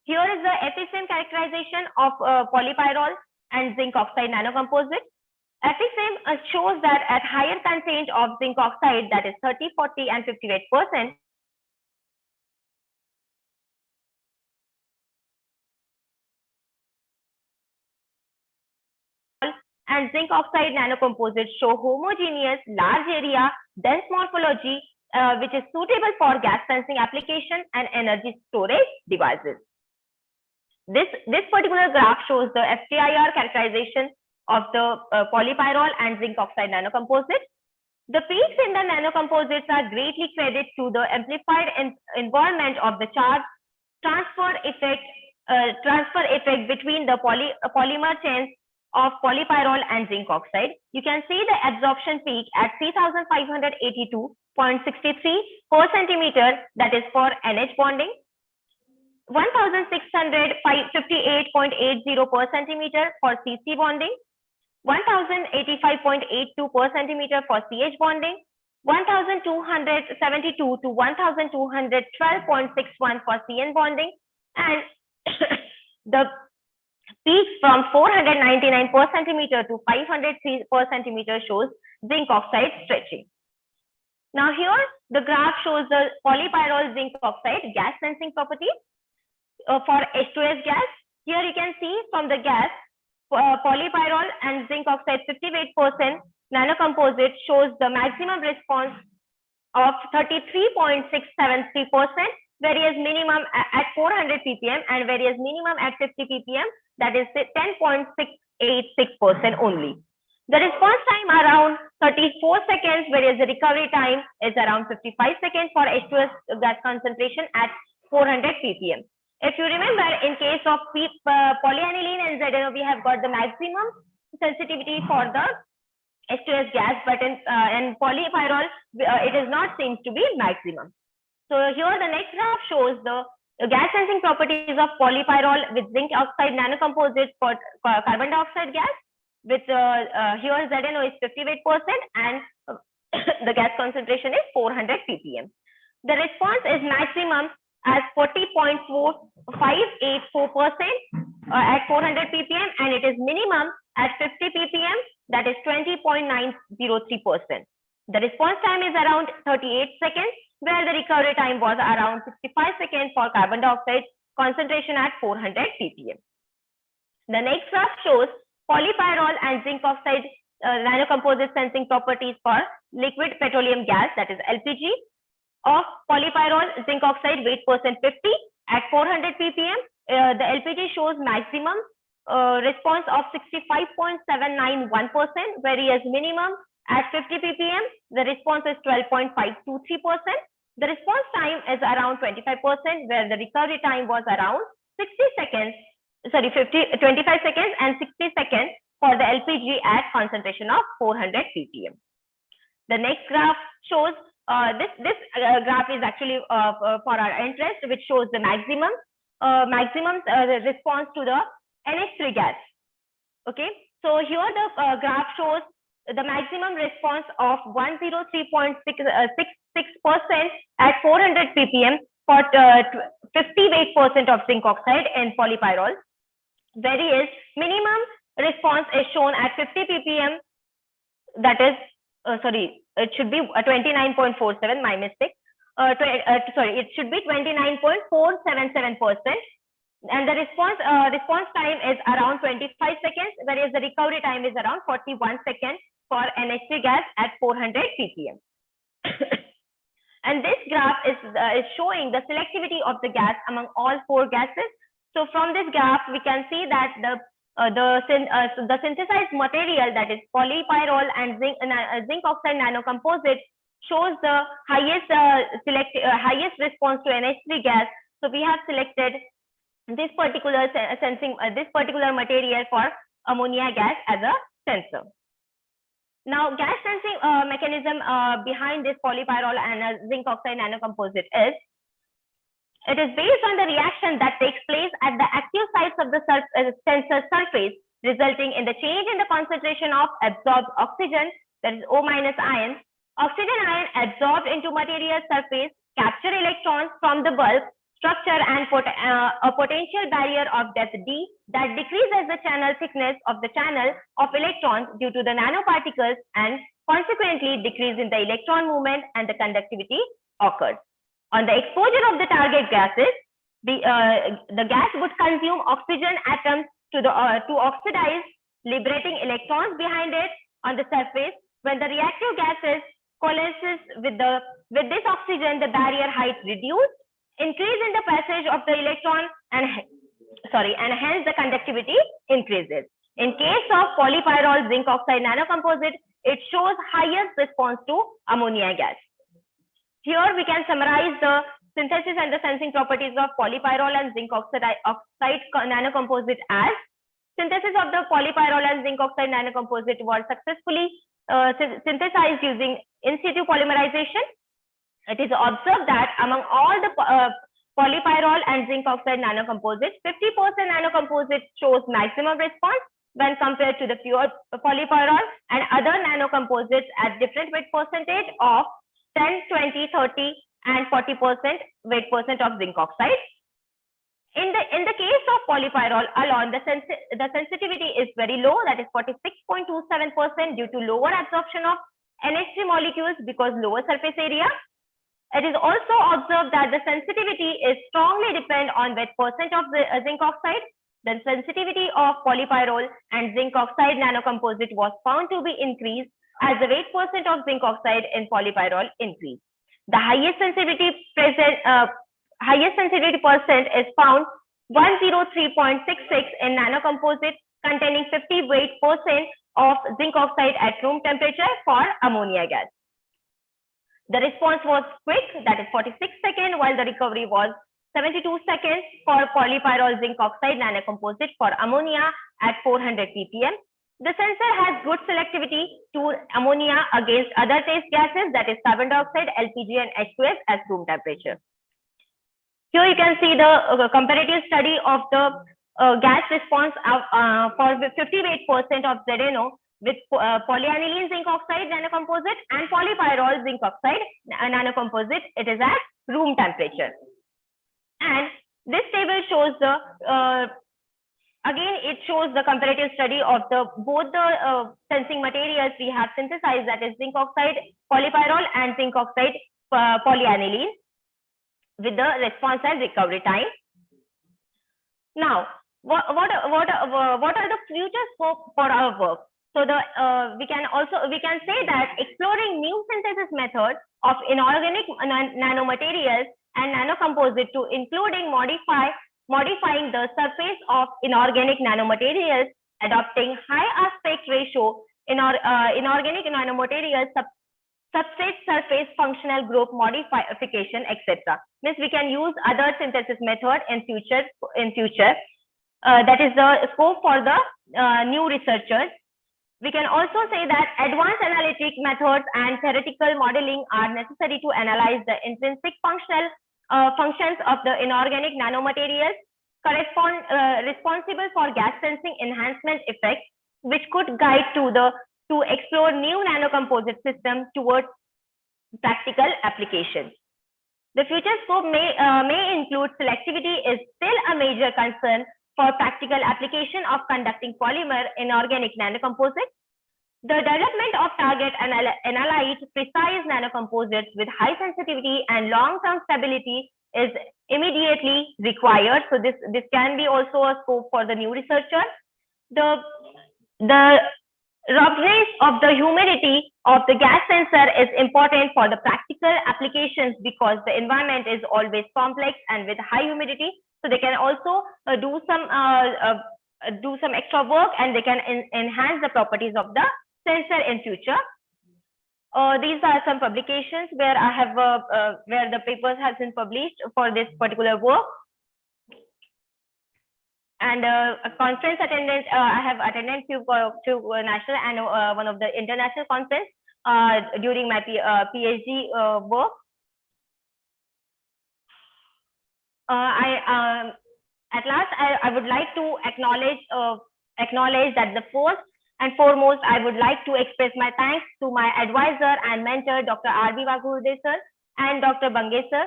Here is the FSM characterization of polypyrrole and zinc oxide nanocomposite. FSM shows that at higher content of zinc oxide, that is 30, 40, and 58%, and zinc oxide nanocomposites show homogeneous, large area, dense morphology, which is suitable for gas sensing application and energy storage devices. This particular graph shows the FTIR characterization of the polypyrrole and zinc oxide nanocomposite. The peaks in the nanocomposites are greatly credited to the amplified involvement of the charge transfer effect between the polymer chains of polypyrrole and zinc oxide. You can see the absorption peak at 3582.63 per centimeter, that is for NH bonding, 1658.80 per centimeter for CC bonding, 1085.82 per centimeter for CH bonding, 1272 to 1212.61 for CN bonding, and the peaks from 499 per centimeter to 503 per centimeter shows zinc oxide stretching. Now here the graph shows the polypyrrole zinc oxide gas sensing property for H2S gas. Here you can see from the gas polypyrrole and zinc oxide 58% nanocomposite shows the maximum response of 33.673%, whereas minimum at 400 ppm and whereas minimum at 50 ppm, that is 10.686% only. The response time around 34 seconds, whereas the recovery time is around 55 seconds for H2S gas concentration at 400 ppm. If you remember, in case of polyaniline and Zetano, we have got the maximum sensitivity for the H2S gas, but in polypyrrole, it is not seems to be maximum. So here the next graph shows the gas sensing properties of polypyrrole with zinc oxide nanocomposite for carbon dioxide gas. With here Zetano is 58% and the gas concentration is 400 ppm. The response is maximum as 40.4584% at 400 ppm, and it is minimum at 50 ppm, that is 20.903%. The response time is around 38 seconds, where the recovery time was around 65 seconds for carbon dioxide concentration at 400 ppm. The next graph shows polypyrrole and zinc oxide nanocomposite sensing properties for liquid petroleum gas, that is LPG. Of polypyrrole zinc oxide weight percent 50 at 400 ppm, the LPG shows maximum response of 65.791%, whereas minimum at 50 ppm, the response is 12.523%. The response time is around 25%, where the recovery time was around 25 seconds and 60 seconds for the LPG at concentration of 400 ppm. The next graph shows this graph is actually for our interest, which shows the maximum response to the NH3 gas. Okay, so here the graph shows the maximum response of 103.66% at 400 ppm for 58% of zinc oxide and polypyrrole, whereas minimum response is shown at 50 ppm, that is it should be 29.47, my mistake. It should be 29.477%, and the response time is around 25 seconds, whereas the recovery time is around 41 seconds for NH3 gas at 400 ppm. And this graph is showing the selectivity of the gas among all four gases. So from this graph, we can see that the synthesized material, that is polypyrrole and zinc oxide nanocomposite, shows the highest response to NH3 gas. So we have selected this particular material for ammonia gas as a sensor. Now, gas sensing mechanism behind this polypyrrole and zinc oxide nanocomposite is, it is based on the reaction that takes place at the active sites of the sensor surface, resulting in the change in the concentration of absorbed oxygen, that is O- ion. Oxygen ion absorbed into material surface capture electrons from the bulk structure and a potential barrier of depth d that decreases the channel thickness of the channel of electrons due to the nanoparticles, and consequently decrease in the electron movement and the conductivity occurs. On the exposure of the target gases, the gas would consume oxygen atoms to oxidize, liberating electrons behind it on the surface. When the reactive gases coalesces with this oxygen, the barrier height reduced, increase in the passage of the electron, and hence the conductivity increases. In case of polypyrrole zinc oxide nanocomposite, it shows highest response to ammonia gas. Here we can summarize the synthesis and the sensing properties of polypyrrole and zinc oxide nanocomposite as: synthesis of the polypyrrole and zinc oxide nanocomposite was successfully synthesized using in situ polymerization. It is observed that among all the polypyrrole and zinc oxide nanocomposites, 50% nanocomposite shows maximum response when compared to the pure polypyrrole and other nanocomposites at different weight percentage of 10, 20, 30 and 40% weight percent of zinc oxide. In the case of polypyrrole alone, the sensitivity is very low, that is 46.27% due to lower absorption of NH3 molecules because lower surface area. It is also observed that the sensitivity is strongly depend on weight percent of the zinc oxide. The sensitivity of polypyrrole and zinc oxide nanocomposite was found to be increased as the weight percent of zinc oxide in polypyrrole increased. The highest sensitivity percent is found 103.66 in nanocomposite containing 50 weight percent of zinc oxide at room temperature for ammonia gas. The response was quick, that is 46 seconds, while the recovery was 72 seconds for polypyrrole zinc oxide nanocomposite for ammonia at 400 ppm. The sensor has good selectivity to ammonia against other trace gases, that is carbon dioxide, LPG, and H2S at room temperature. Here you can see the comparative study of the gas response for 58% of Zetano with polyaniline zinc oxide nanocomposite and polypyrrole zinc oxide nanocomposite. It is at room temperature. And this table shows the again, it shows the comparative study of both the sensing materials we have synthesized, that is zinc oxide polypyrrole and zinc oxide polyaniline, with the response and recovery time. Now, what are the future scope for our work? So we can say that exploring new synthesis methods of inorganic nanomaterials and nanocomposite to including modifying the surface of inorganic nanomaterials, adopting high aspect ratio inorganic nanomaterials, substrate surface functional group modification, etc. Means we can use other synthesis method in future. That is the scope for the new researchers. We can also say that advanced analytic methods and theoretical modeling are necessary to analyze the intrinsic functions of the inorganic nanomaterials responsible for gas sensing enhancement effects, which could guide to explore new nanocomposite systems towards practical applications. The future scope may include selectivity is still a major concern for practical application of conducting polymer inorganic nanocomposites. The development of target analyte precise nanocomposites with high sensitivity and long-term stability is immediately required. So this can be also a scope for the new researcher. The ruggedness of the humidity of the gas sensor is important for the practical applications because the environment is always complex and with high humidity. So they can also do some extra work, and they can enhance the properties of the sensor in future. These are some publications where I have where the papers have been published for this particular work. And a conference attendance, I have attended few national and one of the international conference during my PhD work. At last, I would like to acknowledge that the first and foremost, I would like to express my thanks to my advisor and mentor, Dr. R.B. Vaghurde sir and Dr. Bange sir,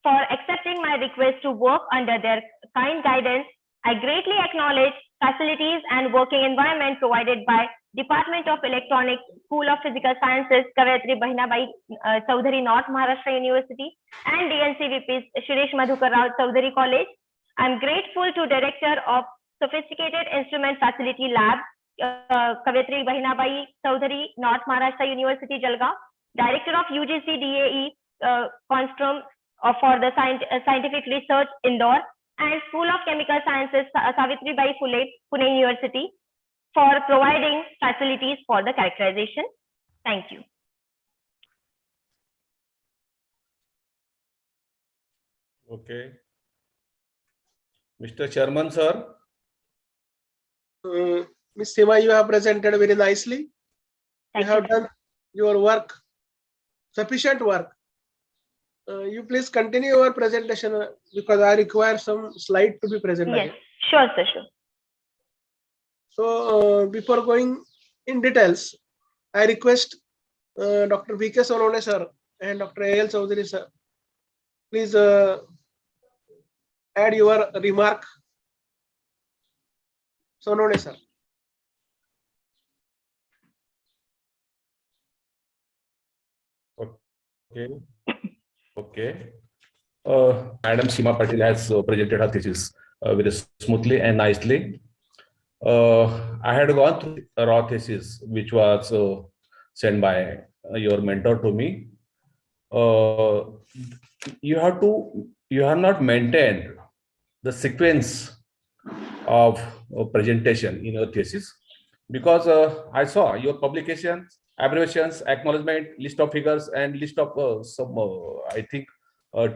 for accepting my request to work under their kind guidance. I greatly acknowledge facilities and working environment provided by Department of Electronics, School of Physical Sciences, Kavitri Bahinabai Chaudhary, North Maharashtra University, and DNCVP's Shirish Madhukar Rao Chaudhary College. I'm grateful to Director of Sophisticated Instrument Facility Lab, Kavitri Bahinabai Chaudhary, North Maharashtra University, Jalgaon, Director of UGC DAE Construm for the Scientific Research, Indore, and School of Chemical Sciences, Savitribai Phule, Pune University, for providing facilities for the characterization. Thank you. Okay. Mr. Chairman, sir. Ms. Sima, you have presented very nicely. Thank you have you. done your work, sufficient work. You please continue your presentation because I require some slide to be presented. Yes, sure, sir, sure. So before going in details, I request Dr. V.K. Sonone sir and Dr. A.L. Chaudhary sir, please add your remark. Sonone sir. Okay. Okay. Madam Seema Patil has presented her thesis very smoothly and nicely. I had gone through a raw thesis, which was sent by your mentor to me. You have not maintained the sequence of presentation in your thesis, because I saw your publications, abbreviations, acknowledgement, list of figures, and list of some, I think,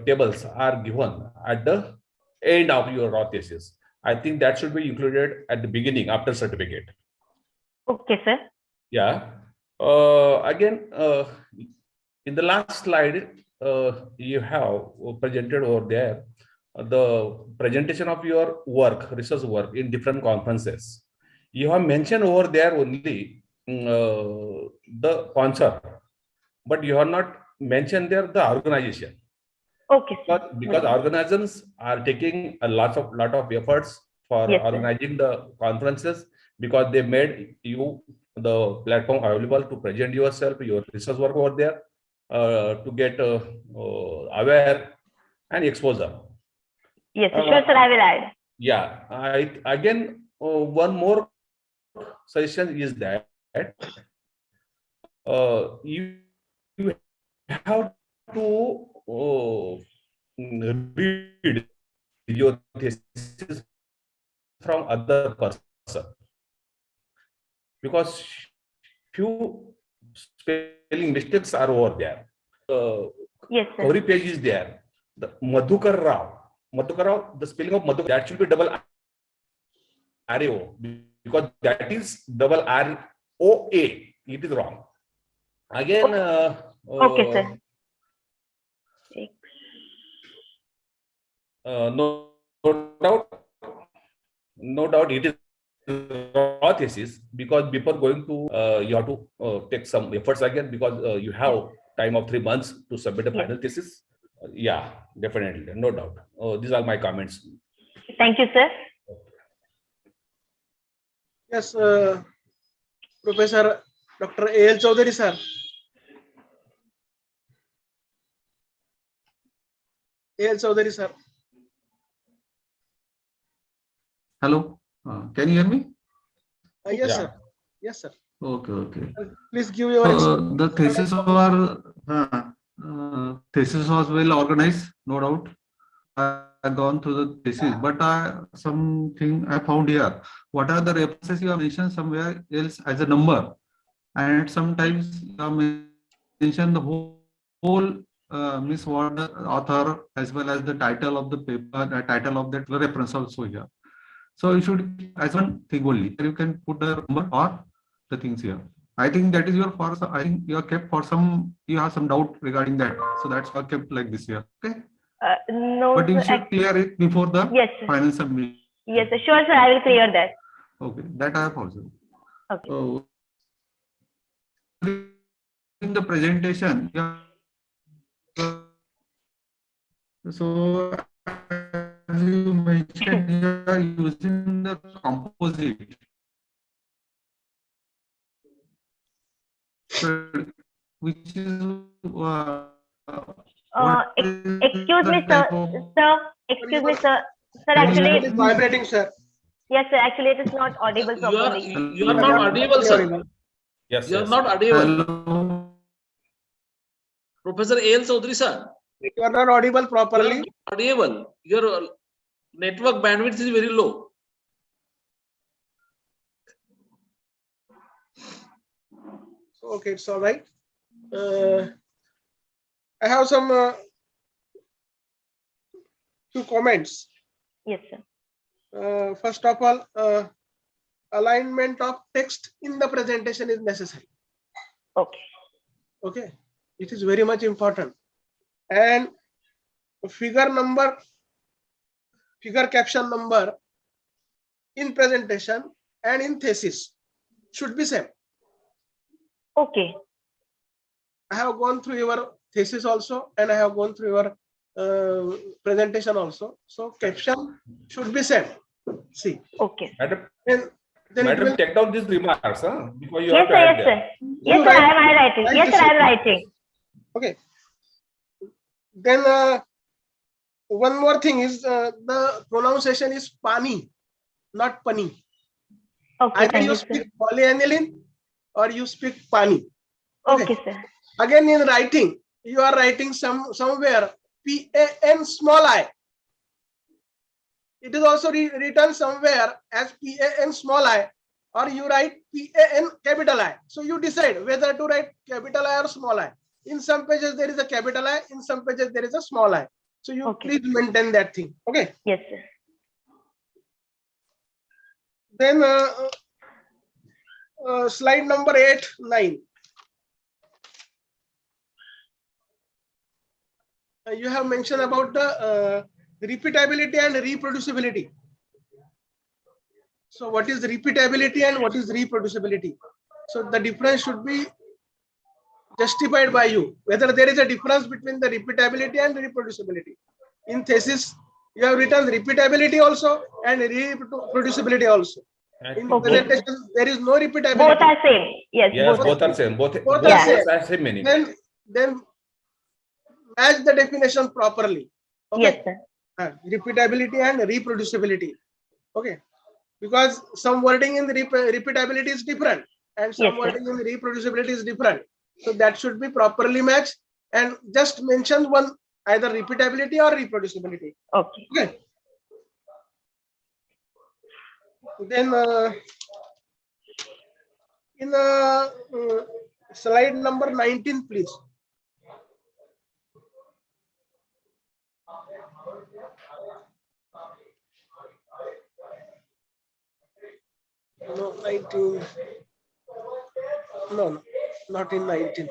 tables are given at the end of your raw thesis. I think that should be included at the beginning after certificate. Okay, sir. Yeah. Again, in the last slide, you have presented over there the presentation of your work, research work in different conferences. You have mentioned over there only the sponsor, but you have not mentioned there the organization. Okay, sir. Because organizations are taking a lot of efforts for Yes, sir. organizing the conferences, because they made you the platform available to present yourself, your research work over there, to get aware and exposure. Yes, sir. Sure, sir. I will add. Yeah, one more suggestion is that you have to read your thesis from other person, because few spelling mistakes are over there. Yes, sir. Cover page is there. The Madhukar Rao, the spelling of Madhukar, that should be double R-A-O, because that is double R-O-A. It is wrong. Again, Okay, sir. no doubt it is raw thesis, because before going to, you have to take some efforts again, because you have time of 3 months to submit a final thesis. Yeah, definitely, no doubt. These are my comments. Thank you, sir. Yes, Professor Dr. A.L. Chaudhary sir. A.L. Chaudhary sir. Hello, can you hear me? Yes, Yeah. sir. Yes, sir. Okay. Please give your So the thesis was well organized, no doubt. I've gone through the thesis, but something I found here. What are the references you have mentioned somewhere else as a number, and sometimes you have mentioned the whole means what the author as well as the title of the paper, the title of that reference also here. So you should as one thing only. You can put the number or the things here. I think that is I think you are kept for some. You have some doubt regarding that, so that's why I kept like this here. Okay. No, But you sir. should clear it before the Yes, sir. final submission. Yes, sir. Sure, sir. I will clear that. Okay, that I have also. Okay. So in the presentation, so as you mentioned, you are using the composite, which is Excuse me, sir. Excuse me, sir. Sir, it is actually, vibrating, sir. yes, sir. Actually, it is not audible properly. You are not audible, sir. Yes, You are yes. not audible. Hello. Professor A.L. Chaudhary, sir. You are not audible properly. You are not audible. Your network bandwidth is very low. Okay, it's all right. I have some few comments. Yes, sir. First of all, alignment of text in the presentation is necessary. Okay. Okay, it is very much important. And figure caption number in presentation and in thesis should be same. Okay. I have gone through your thesis also, and I have gone through your presentation also. So caption should be same. See. Okay. Madam, Then it will. take down these remarks, huh? Because you Yes, have to sir. add Yes, them. sir. Yes, sir. I am writing. Yes, sir. I am writing. Okay. Then one more thing is the pronunciation is pani, not pani. Okay. Either Thank you you, sir. speak polyaniline or you speak pani. Okay, sir. Again, in writing, you are writing somewhere PAN small I. It is also written somewhere as PAN small I, or you write PAN capital I. So you decide whether to write capital I or small I. In some pages there is a capital I, in some pages there is a small I. So you please maintain that thing. Okay. Yes, sir. Then slide number 8, 9. You have mentioned about the repeatability and reproducibility. So what is repeatability and what is reproducibility? So the difference should be justified by you, whether there is a difference between the repeatability and reproducibility. In thesis, you have written repeatability also and reproducibility also. In presentation, there is no repeatability. Both are same. Yes, both are same. Both are same meaning. Then match the definition properly. Okay. Yes, sir. Repeatability and reproducibility. Okay. Because some wording in the repeatability is different and some wording in the reproducibility is different. So that should be properly matched and just mention one, either repeatability or reproducibility. Okay. Okay. Then in slide number 19, please. No, 19. No, not in 19.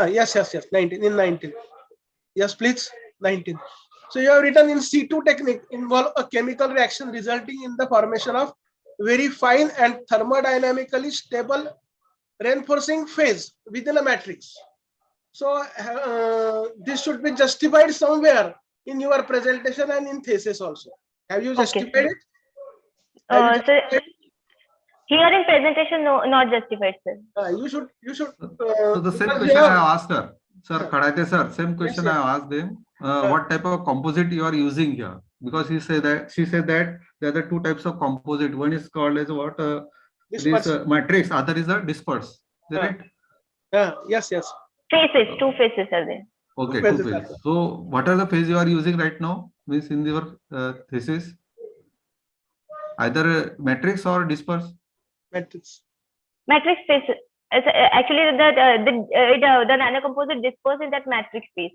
Yes, 19. In 19. Yes, please. 19. So you have written in C2 technique involve a chemical reaction resulting in the formation of very fine and thermodynamically stable reinforcing phase within a matrix. So this should be justified somewhere in your presentation and in thesis also. Have you justified it? Sir, here in presentation, no, not justified, sir. You should. So the same question I asked her, sir, Khadate sir, same question I asked them. What type of composite you are using here? Because she said that there are two types of composite. One is called as what this matrix. Other is a disperse. Is that right? Yes. Phases, two phases are there. Okay, two phases. So what are the phase you are using right now? Means in your thesis, either matrix or disperse. Matrix phase. Actually, the nanocomposite disperse in that matrix phase.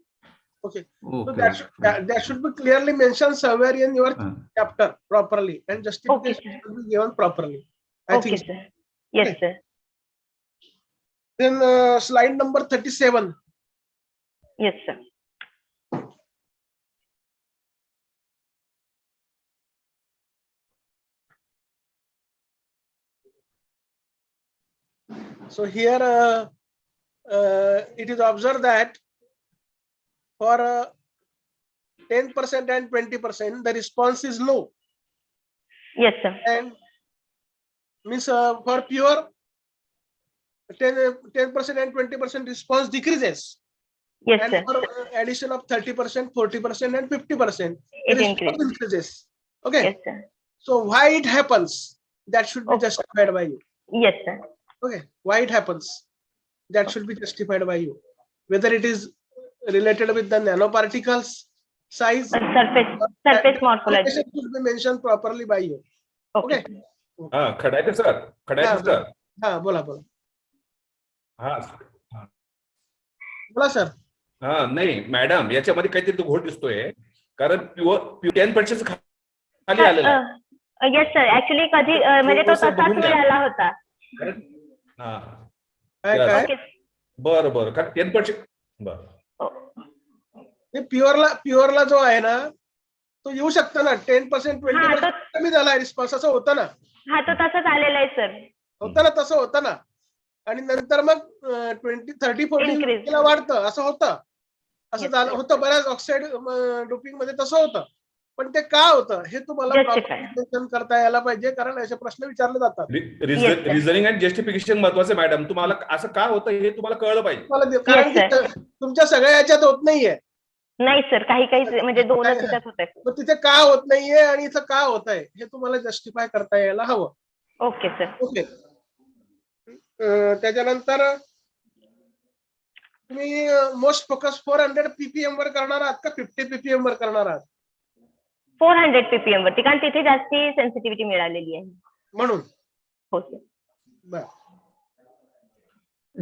Okay. So that should be clearly mentioned somewhere in your chapter properly, and justification should be given properly. I think. Sir. Yes, sir. Then slide number 37. Yes, sir. So here it is observed that for 10% and 20%, the response is low. Yes, sir. And means for pure 10% and 20% response decreases. Yes, and sir. for addition of 30%, 40%, and 50%, it increases. Okay. Yes, sir. So why it happens? That should be justified by you. Yes, sir. Okay. Why it happens? That should be justified by you. Whether it is related with the nanoparticles size, surface morphology should be mentioned properly by you. Okay. Khadate sir. बोला sir. नाही madam याच्यामध्ये काहीतरी तो घोळ दिसतोय कारण pure 10% खाली आलेला आहे. येस सर ऍक्च्युली कधी म्हणजे तो तसाच मिळाला होता. बरं कारण 10% प्युअरला जो आहे ना तो येऊ शकतो ना 10% 20% कमी झाला रिस्पॉन्स असं होतं ना. हा तो तसाच आलेला आहे सर. होतं ना तसं होतं ना आणि नंतर मग 20-30-40 वाढतं असं होतं असं Yes, झालं sir. होतं बऱ्याच ऑक्साईड डोपिंग मध्ये तसं होतं. पण ते का होतं हे तुम्हाला Justify. प्रॉपर करता यायला पाहिजे, कारण असे प्रश्न विचारले जातात. Yes, sir. Reasoning and justification महत्वाचं मॅडम. तुम्हाला असं का होतं हे तुम्हाला कळलं पाहिजे. कारण Yes, की तुमच्या सगळ्या याच्यात होत नाहीये. नाही सर, काही म्हणजे दोनच ह्याच्यात होत आहे. मग तिथे का होत नाहीये आणि इथं का होत आहे हे तुम्हाला जस्टिफाय करता यायला हवं. Okay sir. ओके. त्याच्यानंतर तुम्ही मोस्ट फोकस 400 ppm वर करणार आहात का 50 ppm वर करणार आहात? 400 ppm वरती, कारण तिथे जास्ती सेन्सिटिव्हिटी मिळालेली आहे. म्हणून हो सर. बरं.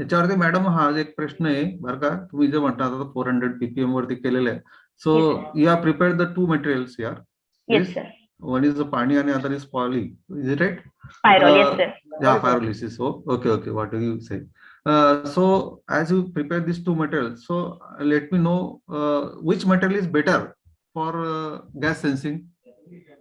याच्यावरती मॅडम हा एक प्रश्न आहे बरं का. तुम्ही जे म्हणता आता 400 ppm वरती केलेलं आहे. So you have prepared the two materials here. Yes sir. One is the pani and other is poly. Is it right? Pyrol, yes sir. Yeah, pyrolysis. Oh, okay. What do you say? So as you prepare these two materials, so let me know which material is better for gas sensing.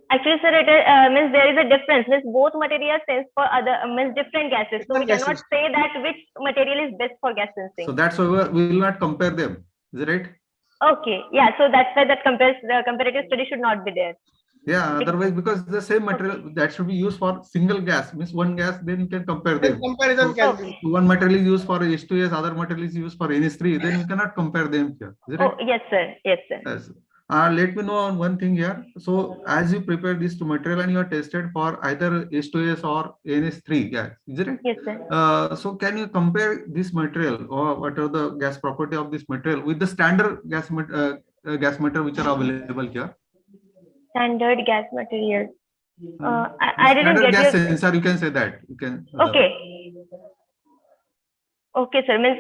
Actually, sir, it means there is a difference. Means both materials sense for other means different gases. So we cannot say that which material is best for gas sensing. So that's why we will not compare them. Is it right? Okay. Yeah. So that's why that comparative study should not be there. Yeah. Otherwise, because the same material that should be used for single gas means one gas, then you can compare them. Comparison can be. One material is used for H2S, other material is used for NH3. Then you cannot compare them here. Is it right? Oh yes, sir. Yes, sir. Yes. Let me know on one thing here. So as you prepare this two material and you are tested for either H2S or NH3 gas, is it right? Yes, sir. So can you compare this material or what are the gas property of this material with the standard gas material which are available here? Standard gas materials. I didn't get gas your sensor. You can say that. You can. Okay. Okay, sir. Means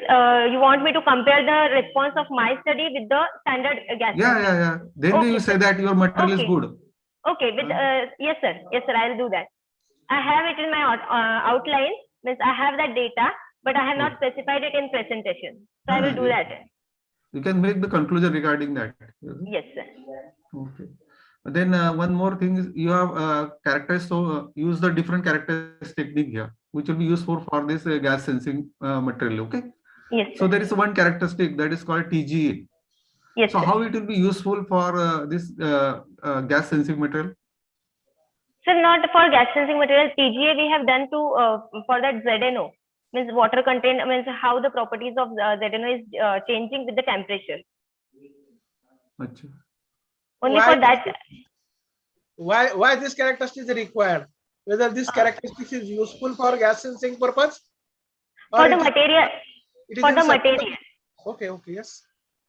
you want me to compare the response of my study with the standard gas? Yeah. Then Okay, you say that your material is good. Okay. With yes, sir. Yes, sir. I'll do that. I have it in my outline. Means I have that data, but I have not specified it in presentation. So I will do that. You can make the conclusion regarding that. Yes, sir. Okay. Then one more thing is you have characterized, so use the different characterized technique here, which will be useful for this gas sensing material. Okay. Yes. So there is one characteristic that is called TGA. Yes. So how it will be useful for this gas sensing material? Sir, not for gas sensing material. TGA we have done to for that Zetano. Means water content, means how the properties of Zetano is changing with the temperature. Achha. Only for that. Why this characteristic is required? Whether this characteristic is useful for gas sensing purpose? For the material. For the material. Okay, yes.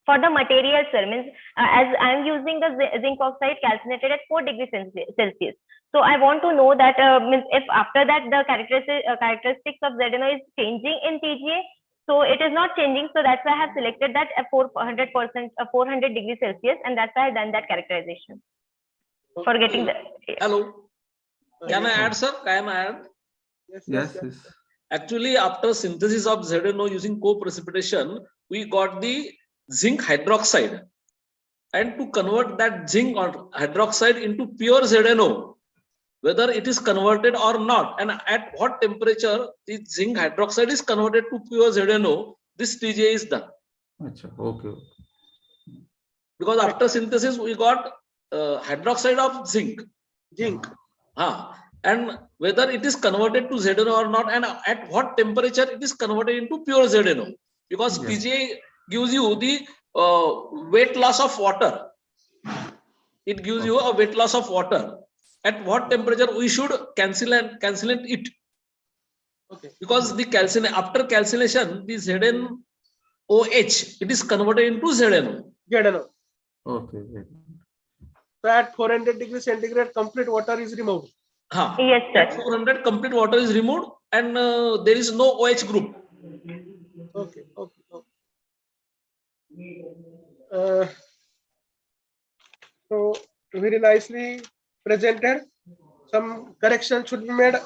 For the material, sir, means as I am using the zinc oxide calcinated at 4 degrees Celsius. So I want to know that means if after that the characteristics of Zetano is changing in TGA, so it is not changing. So that's why I have selected that 400 degrees Celsius, and that's why I have done that characterization. For getting the. Hello. Can I add, sir? Can I add? Yes. Actually, after synthesis of Zetano using co-precipitation, we got the zinc hydroxide. And to convert that zinc hydroxide into pure Zetano, whether it is converted or not, and at what temperature the zinc hydroxide is converted to pure Zetano, this TGA is done. Achha. Okay. Because after synthesis, we got hydroxide of zinc. And whether it is converted to Zetano or not, and at what temperature it is converted into pure Zetano. Because TGA gives you the weight loss of water. It gives you a weight loss of water. At what temperature we should calcinate it. Okay. Because the after calcination, the ZnOH, it is converted into Zetano. Okay. So at 400 degrees centigrade, complete water is removed. Yes, sir. At 400, complete water is removed, and there is no OH group. Okay. So very nicely presented. Some correction should be made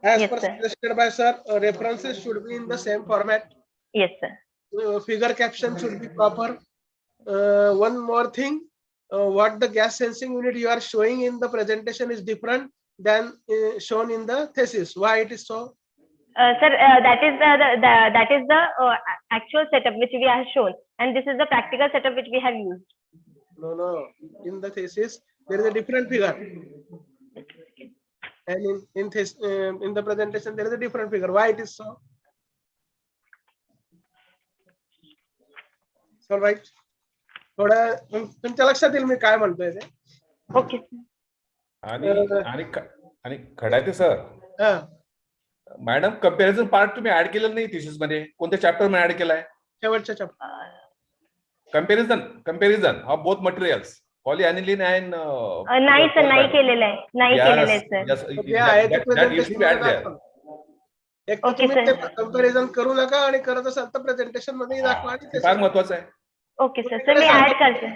as per suggested by sir. References should be in the same format. Yes, sir. Figure caption should be proper. One more thing, what the gas sensing unit you are showing in the presentation is different than shown in the thesis. Why it is so? Sir, that is the actual setup which we have shown, and this is the practical setup which we have used. No. In the thesis, there is a different figure, and in the presentation, there is a different figure. Why it is so? All right. थोडं तुमच्या लक्षात येईल मी काय म्हणतोय ते. Okay. आणि खडाते sir, हा, madam comparison part तुम्ही ऍड केलेलं नाही थिसिस मध्ये. कोणत्या चॅप्टर मध्ये ऍड केलाय? शेवटच्या chapter. Comparison of both materials, polyaniline and नाही सर, नाही केलेलं आहे, नाही केलेलं आहे सर. ते आहे ते presentation मध्ये दाखवा. एक तर Okay, तुम्ही sir. ते कंपॅरिझन करू नका, आणि करत असाल तर प्रेझेंटेशन मध्ये दाखवा. आणि ते फार महत्वाचं आहे. ओके सर, सर मी ऍड करते.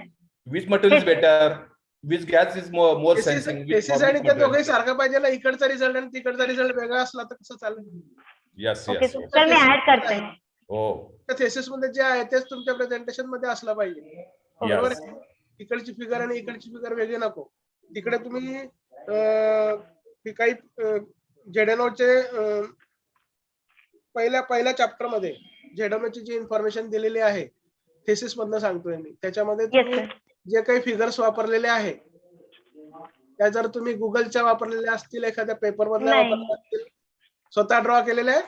Which material is better, which gas is more sensing. thesis आणि ते दोघे सारखं पाहिजे ना. इकडचा रिझल्ट आणि तिकडचा रिझल्ट वेगळा असला तर कसं चालेल? Yes okay yes. सर, मी ऍड करते. हो त्या thesis मध्ये जे आहे तेच तुमच्या प्रेझेंटेशन मध्ये असलं पाहिजे. बरोबर यस. आहे? इकडची फिगर आणि इकडची फिगर वेगळी नको. तिकडे तुम्ही काही जेडेनोचे पहिल्या चॅप्टर मध्ये जेडेनोची जी इन्फॉर्मेशन दिलेली आहे thesis मधनं सांगतोय मी, त्याच्यामध्ये Yes, तुम्ही sir. जे काही फिगर्स वापरलेले आहे त्या जर तुम्ही गुगलच्या वापरलेल्या असतील, एखाद्या पेपर मधल्या नाही. वापरलेल्या असतील, स्वतः ड्रॉ केलेले आहे?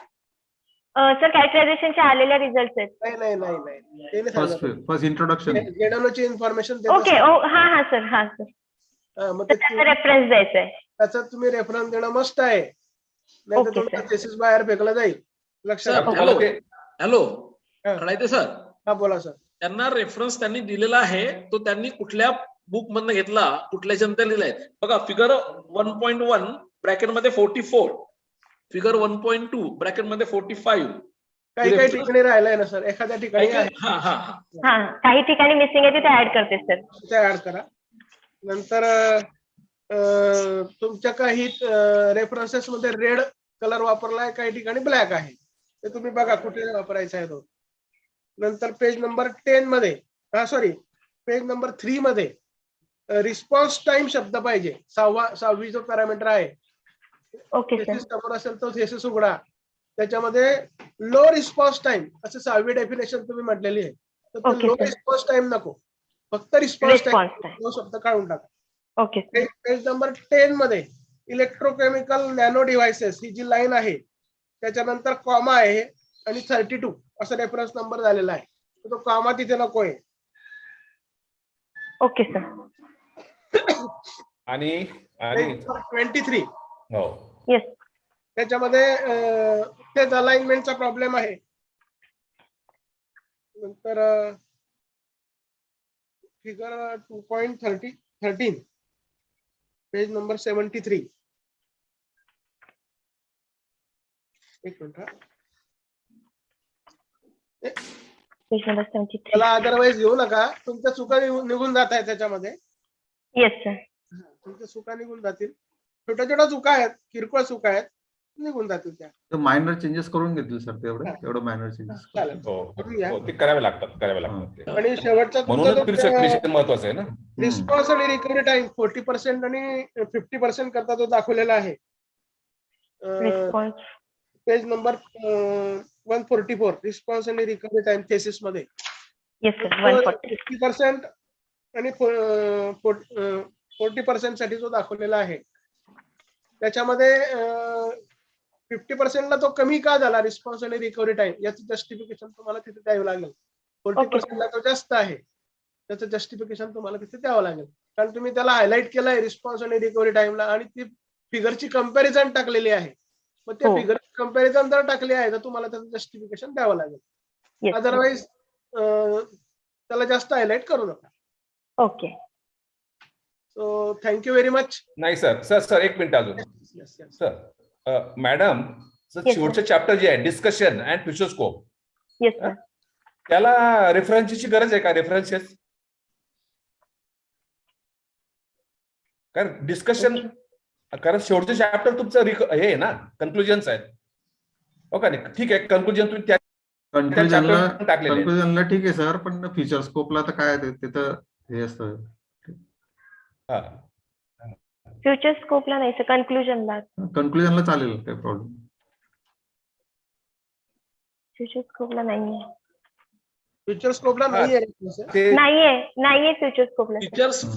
सर कॅरेक्टरायझेशनचे आलेले रिझल्ट आहेत. नाही ते नाही सांगत. First introduction. जेडेनोची इन्फॉर्मेशन ओके, हा सर, हा सर. मग त्याचा रेफरन्स द्यायचा आहे. त्याचा तुम्ही रेफरन्स देणं मस्ट आहे, नाही तर Okay, तुमचा sir. thesis बाहेर फेकला जाईल. लक्षात सर, ठेवा. हॅलो हा. खडायते सर, हा, बोला सर. त्यांना रेफरन्स त्यांनी दिलेला आहे, तो त्यांनी कुठल्या बुक मधनं घेतला, कुठल्या जनते लिहिलाय बघा. फिगर 1.1 ब्रॅकेट मध्ये 44, फिगर 1.2 ब्रॅकेट मध्ये 45. काही ठिकाणी राहिलंय ना सर, एखाद्या ठिकाणी आहे हा, काही ठिकाणी मिसिंग आहे, ते ऍड करते सर. ते ऍड करा. नंतर तुमच्या काही रेफरन्सेस मध्ये रेड कलर वापरलाय, काही ठिकाणी ब्लॅक आहे. ते तुम्ही बघा कुठे वापरायचा आहे तो. नंतर पेज नंबर 10 मध्ये, पेज नंबर 3 मध्ये रिस्पॉन्स टाइम शब्द पाहिजे. 6वी जो पॅरामीटर आहे, ओके सर. thesis समोर असेल तो thesis उघडा. त्याच्यामध्ये लो रिस्पॉन्स टाइम असं 6वी डेफिनेशन तुम्ही म्हटलेली आहे. तर Okay, लो sir. रिस्पॉन्स टाइम नको, फक्त रिस्पॉन्स टाइम Response time. तो शब्द काढून टाका. Okay sir. पेज नंबर 10 मध्ये इलेक्ट्रोकेमिकल नॅनो डिव्हाइसेस ही जी लाईन आहे, त्याच्यानंतर कॉमा आहे आणि 32 असा रेफरन्स नंबर झालेला आहे. तर तो कॉमा तिथे नकोय. Okay sir. आणि 23 हो येस. त्याच्यामध्ये तेच अलाइनमेंटचा प्रॉब्लेम आहे. नंतर फिगर 2.13 पेज नंबर 73. एक मिनिट. Page number 73. त्याला अदरवाईज घेऊ नका, तुमच्या चुका निघून जात आहेत त्याच्यामध्ये. Yes sir. तुमच्या चुका निघून जातील. छोट्या चुका आहेत, किरकोळ चुका आहेत, निघून जातील त्या. मायनर चेंजेस करून घेतील सर तेवढं मायनर चेंजेस. चालेल. ते करावे लागतात आणि शेवटचा म्हणून महत्वाचं आहे ना. रिस्पॉन्स आणि रिकव्हरी टाइम 40% आणि 50% करता तो दाखवलेला आहे. रिस्पॉन्स पेज नंबर 144 रिस्पॉन्स आणि रिकव्हरी टाइम thesis मध्ये. Yes sir. 140. 50% आणि 40% साठी जो दाखवलेला आहे, त्याच्यामध्ये 50% ला तो कमी का झाला रिस्पॉन्स आणि रिकव्हरी टाइम, याचं जस्टिफिकेशन तुम्हाला तिथे द्यावं लागेल. 40% ला तो जास्त आहे, त्याचं जस्टिफिकेशन तुम्हाला तिथे द्यावं लागेल. कारण तुम्ही त्याला हायलाइट केलाय रिस्पॉन्स आणि रिकव्हरी टाइमला, आणि ती फिगरची कंपॅरिझन टाकलेली आहे. मग त्या फिगर कंपॅरिझन जर टाकली आहे तर तुम्हाला त्याचं जस्टिफिकेशन द्यावं लागेल. अदरवाईज त्याला जास्त हायलाइट करू नका. Okay. So thank you very much. नाही सर एक मिनिट अजून. सर मॅडम, शेवटचं चॅप्टर जे आहे डिस्कशन अँड फ्युचरस्कोप, येस सर. त्याला रेफरन्सची गरज आहे का? रेफरन्सेस कारण डिस्कशन, कारण शेवटचं चॅप्टर तुमचं हे आहे ना, कन्क्लुजन्स आहेत. हो का नाही? ठीक आहे, कन्क्लुजन तुम्ही त्या कन्क्लुजनला ठीक आहे सर, पण फीचर स्कोपला तर काय तिथं हे असतं. फ्युचर स्कोपला नाही सर, कन्क्लुजनला चालेल, काही प्रॉब्लेम. फ्युचर स्कोपला नाहीये. फ्युचर स्कोपला हा, नाही आहे ते नाहीये फ्युचर स्कोपला.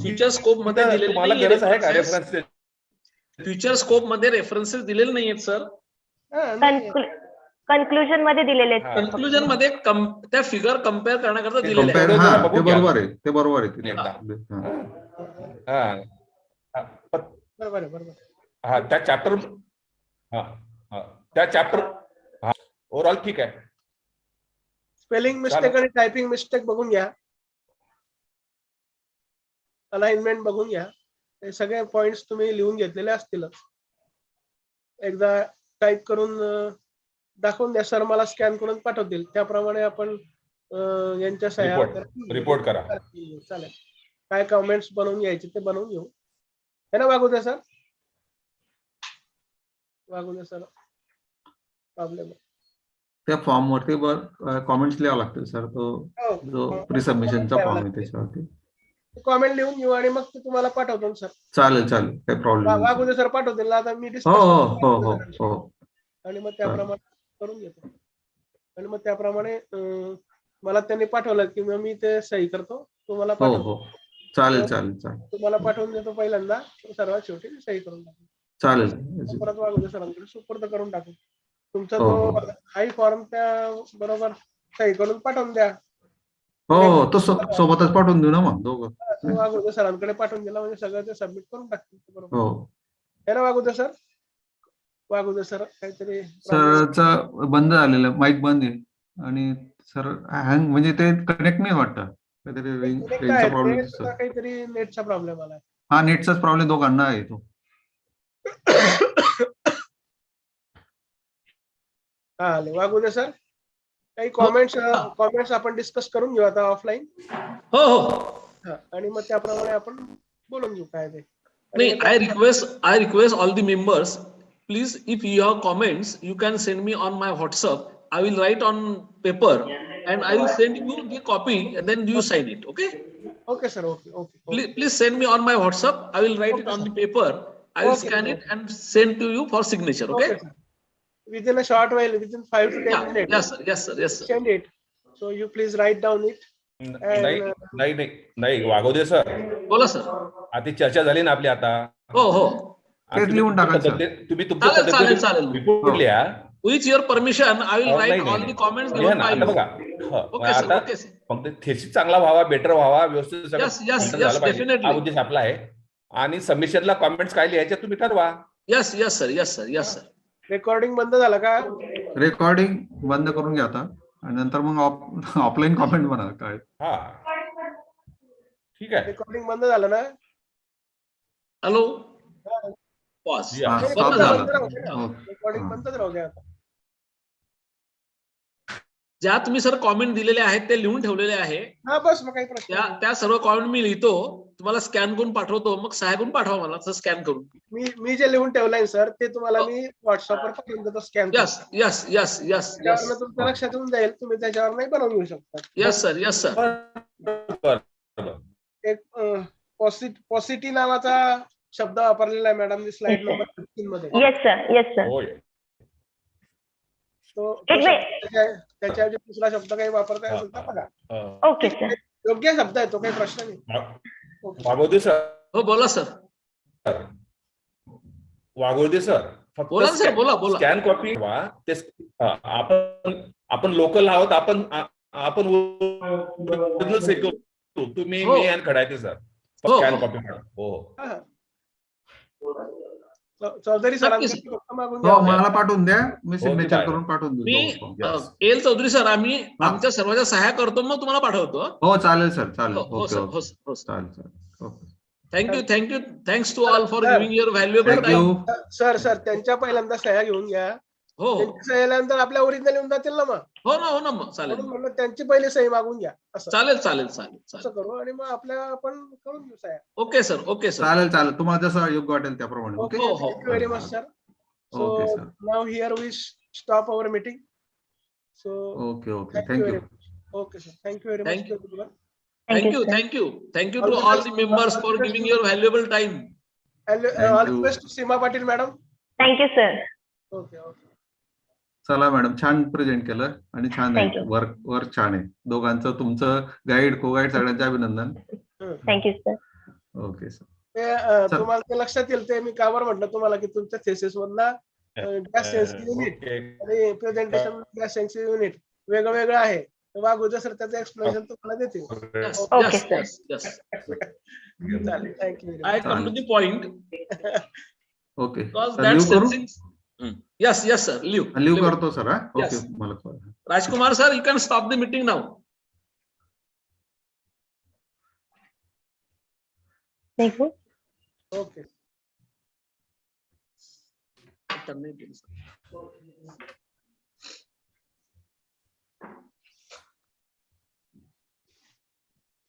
फ्युचर स्कोप मध्ये तिथं दिलेले तुम्हाला नाहीये गरज आहे का references. रेफरन्स? फ्युचर स्कोप मध्ये रेफरन्सेस दिलेले नाहीयेत सर. कन्क्लुजन मध्ये दिलेले आहेत हा. सर. कन्क्लुजन मध्ये त्या फिगर कम्पेअर करण्याकरता दिलेले आहेत. कम्पेअर, तेवढं हा जरा ते बघून घ्या. बरोबर आहे, ते बरोबर आहे ते. एकदा. हा. हा. हा. बरोबर आहे, बरोबर. हा, त्या चॅप्टर, हा हा, त्या चॅप्टर, हा, ओव्हरऑल ठीक आहे. स्पेलिंग मिस्टेक आणि टायपिंग मिस्टेक बघून घ्या. अलाइनमेंट बघून घ्या. हे सगळे पॉइंट्स तुम्ही लिहून घेतलेले असतीलच. एकदा टाईप करून दाखवून द्या. सर मला स्कॅन करून पाठवतील. त्याप्रमाणे आपण यांच्या सह्या रिपोर्ट करा. चालेल. काय कमेंट्स बनवून घ्यायचे ते बनवून घेऊ. है ना वागू द्या सर? वागू द्या सर. प्रॉब्लेम त्या फॉर्म वरती कॉमेंट्स लिहावं लागतील सर. तो जो प्री सबमिशनचा फॉर्म आहे त्याच्यावरती कॉमेंट लिहून घेऊ आणि मग ते तुम्हाला पाठवतो सर. चालेल चालेल, काही प्रॉब्लेम वागू नाही. दे सर, पाठवतील. आता मी हो डिस्कस हो हो हो. आणि मग त्याप्रमाणे करून घेतो. आणि मग त्याप्रमाणे मला त्यांनी पाठवलं की मग मी ते सही करतो, तुम्हाला हो पाठवतो. हो. चालेल चालेल चालेल तुम्हाला पाठवून देतो पहिल्यांदा, सर्वात शेवटी सही करून टाकू. चालेल. परत वागू दे सरांकडे सुपूर्द करून टाकू. तुमचा हो, तो हो. हाई फॉर्म त्या बरोबर सही करून पाठवून द्या. हो हो, तो सोबतच पाठवून देऊ ना मग दोघं. वागू दे सरांकडे पाठवून दिला म्हणजे सगळं ते सबमिट करून टाकतील बरोबर. हो. है ना वागू दे सर? वागू दे सर, काहीतरी सरचा बंद झालेलं, माईक बंद आहे आणि सर हँग म्हणजे ते कनेक्ट नाही वाटतं. काहीतरी रेंजचा प्रॉब्लेम दिसतो. काहीतरी नेटचा प्रॉब्लेम आला. हा, नेटचाच प्रॉब्लेम दोघांना आहे तो. हा, वागू दे सर. काही कॉमेंट्स आपण डिस्कस करून घेऊ आता ऑफलाईन. हो हो. आणि मग त्याप्रमाणे आपण बोलून घेऊ काय ते. नाही, I request all the members, please, if you have comments, you can send me on my WhatsApp. I will write on paper and I will send you the copy and then you sign it. Okay? Okay, sir. Okay. Please send me on my WhatsApp. I will write it on the paper. I will scan it and send to you for signature. Okay? Sir. Within a short while, within 5 to 10 minutes. Yes, sir. Yes, sir. Yes, sir. Send it. So you please write down it. नाही वागवदे sir. बोला sir. आता चर्चा झाली ना आपली आता. हो हो. लिहून टाका सर. तुम्ही तुमच्या पद्धतीने रिपोर्ट लिहा. With your permission, I will write all the comments given by you. Okay, sir. Okay, sir. फक्त थेसिस चांगला व्हावा, बेटर व्हावा, व्यवस्थित Yes, definitely. हा उद्देश आपला आहे. आणि सबमिशनला कॉमेंट्स काय लिहायचे तुम्ही ठरवा. Yes, sir. रेकॉर्डिंग बंद झालं का? रेकॉर्डिंग बंद करून घ्या आता आणि नंतर मग ऑफलाईन कॉमेंट बनवा काय. हा, ठीक आहे. रेकॉर्डिंग बंद झालं ना? हॅलो. पॉज. रेकॉर्डिंग बंदच राहू द्या आता. ज्या तुम्ही सर कॉमेंट दिलेले आहेत ते लिहून ठेवलेले आहे. हा, बस मग काही प्रश्न नाही. त्या सर्व कॉमेंट मी लिहितो, तुम्हाला स्कॅन करून पाठवतो, मग सहाय्य करून पाठवा मला स्कॅन करून. मी जे लिहून ठेवलंय सर ते तुम्हाला मी व्हॉट्सअपवर पाठवून देतो स्कॅन. Yes. तुमच्या लक्षात येऊन जाईल, तुम्ही त्याच्यावर नाही बनवून घेऊ शकता. Yes, sir. एक पॉसिटी नावाचा शब्द वापरलेला आहे मॅडम स्लाइड नंबर 15 मध्ये. Yes sir. तो त्याच्याऐवजी दुसरा शब्द काही वापरता असेल तर बघा. Okay sir. योग्य शब्द आहे तो, काही प्रश्न नाही. वागवदे सर. हो, बोला सर. वागवदे सर. बोला सर, बोला. स्कॅन कॉपी आपण लोकल आहोत, आपण तुम्ही मी आणि खडायचे सर. स्कॅन कॉपी हो. चौधरी सर मला पाठवून द्या, मी सिग्नेचर करून पाठवून देतो. मी एल चौधरी सर, आम्ही आमच्या सर्वांच्या सहाय्य करतो, मग तुम्हाला पाठवतो. हो चालेल सर, चालेल. हो सर. चालेल. Thanks to all for giving your valuable time. Sir त्यांच्या पहिल्यांदा सह्या घेऊन घ्या. हो. सह्यानंतर आपल्या ओरिजिनल येऊन जातील ना मग. हो ना मग चालेल. म्हणून त्यांची पहिली सही मागून घ्या. चालेल. असं करू आणि मग आपण करून घेऊ सह्या. Okay sir. चालेल. तुम्हाला जसं योग्य वाटेल त्याप्रमाणे. Okay. Thank you very much sir. Okay sir. Now here we stop our meeting. So okay. Thank you. Okay sir. Thank you very much. Thank you to all the members for giving your valuable time. All the best to Seema Patil madam. Thank you sir. Okay. चला madam, छान present केलं आणि छान Thank आहे, you. Work छान आहे. दोघांचं, तुमचं गाईड, को गाईड सगळ्यांचे अभिनंदन. Thank you sir. Okay sir. ते सर. तुम्हाला ते लक्षात येईल ते मी कावर म्हटलं तुम्हाला की तुमच्या थेसिस मधला गॅस सेन्सिटिव्ह युनिट आणि प्रेझेंटेशन गॅस सेन्सिटिव्ह युनिट वेगळं वेगळं आहे. वागुजा सर त्याचं एक्सप्लेनेशन तुम्हाला देतील. Yes, Okay, yes, sir. yes, yes. चालेल, thank you. I come to the point okay because sir, that leave करू? sensing. Yes, yes, sir. Leave. Leave करतो सर. हा, ओके. Yes. मला कळलं. Rajkumar sir, you can stop the meeting now. Thank you. Okay. Turn it in, sir.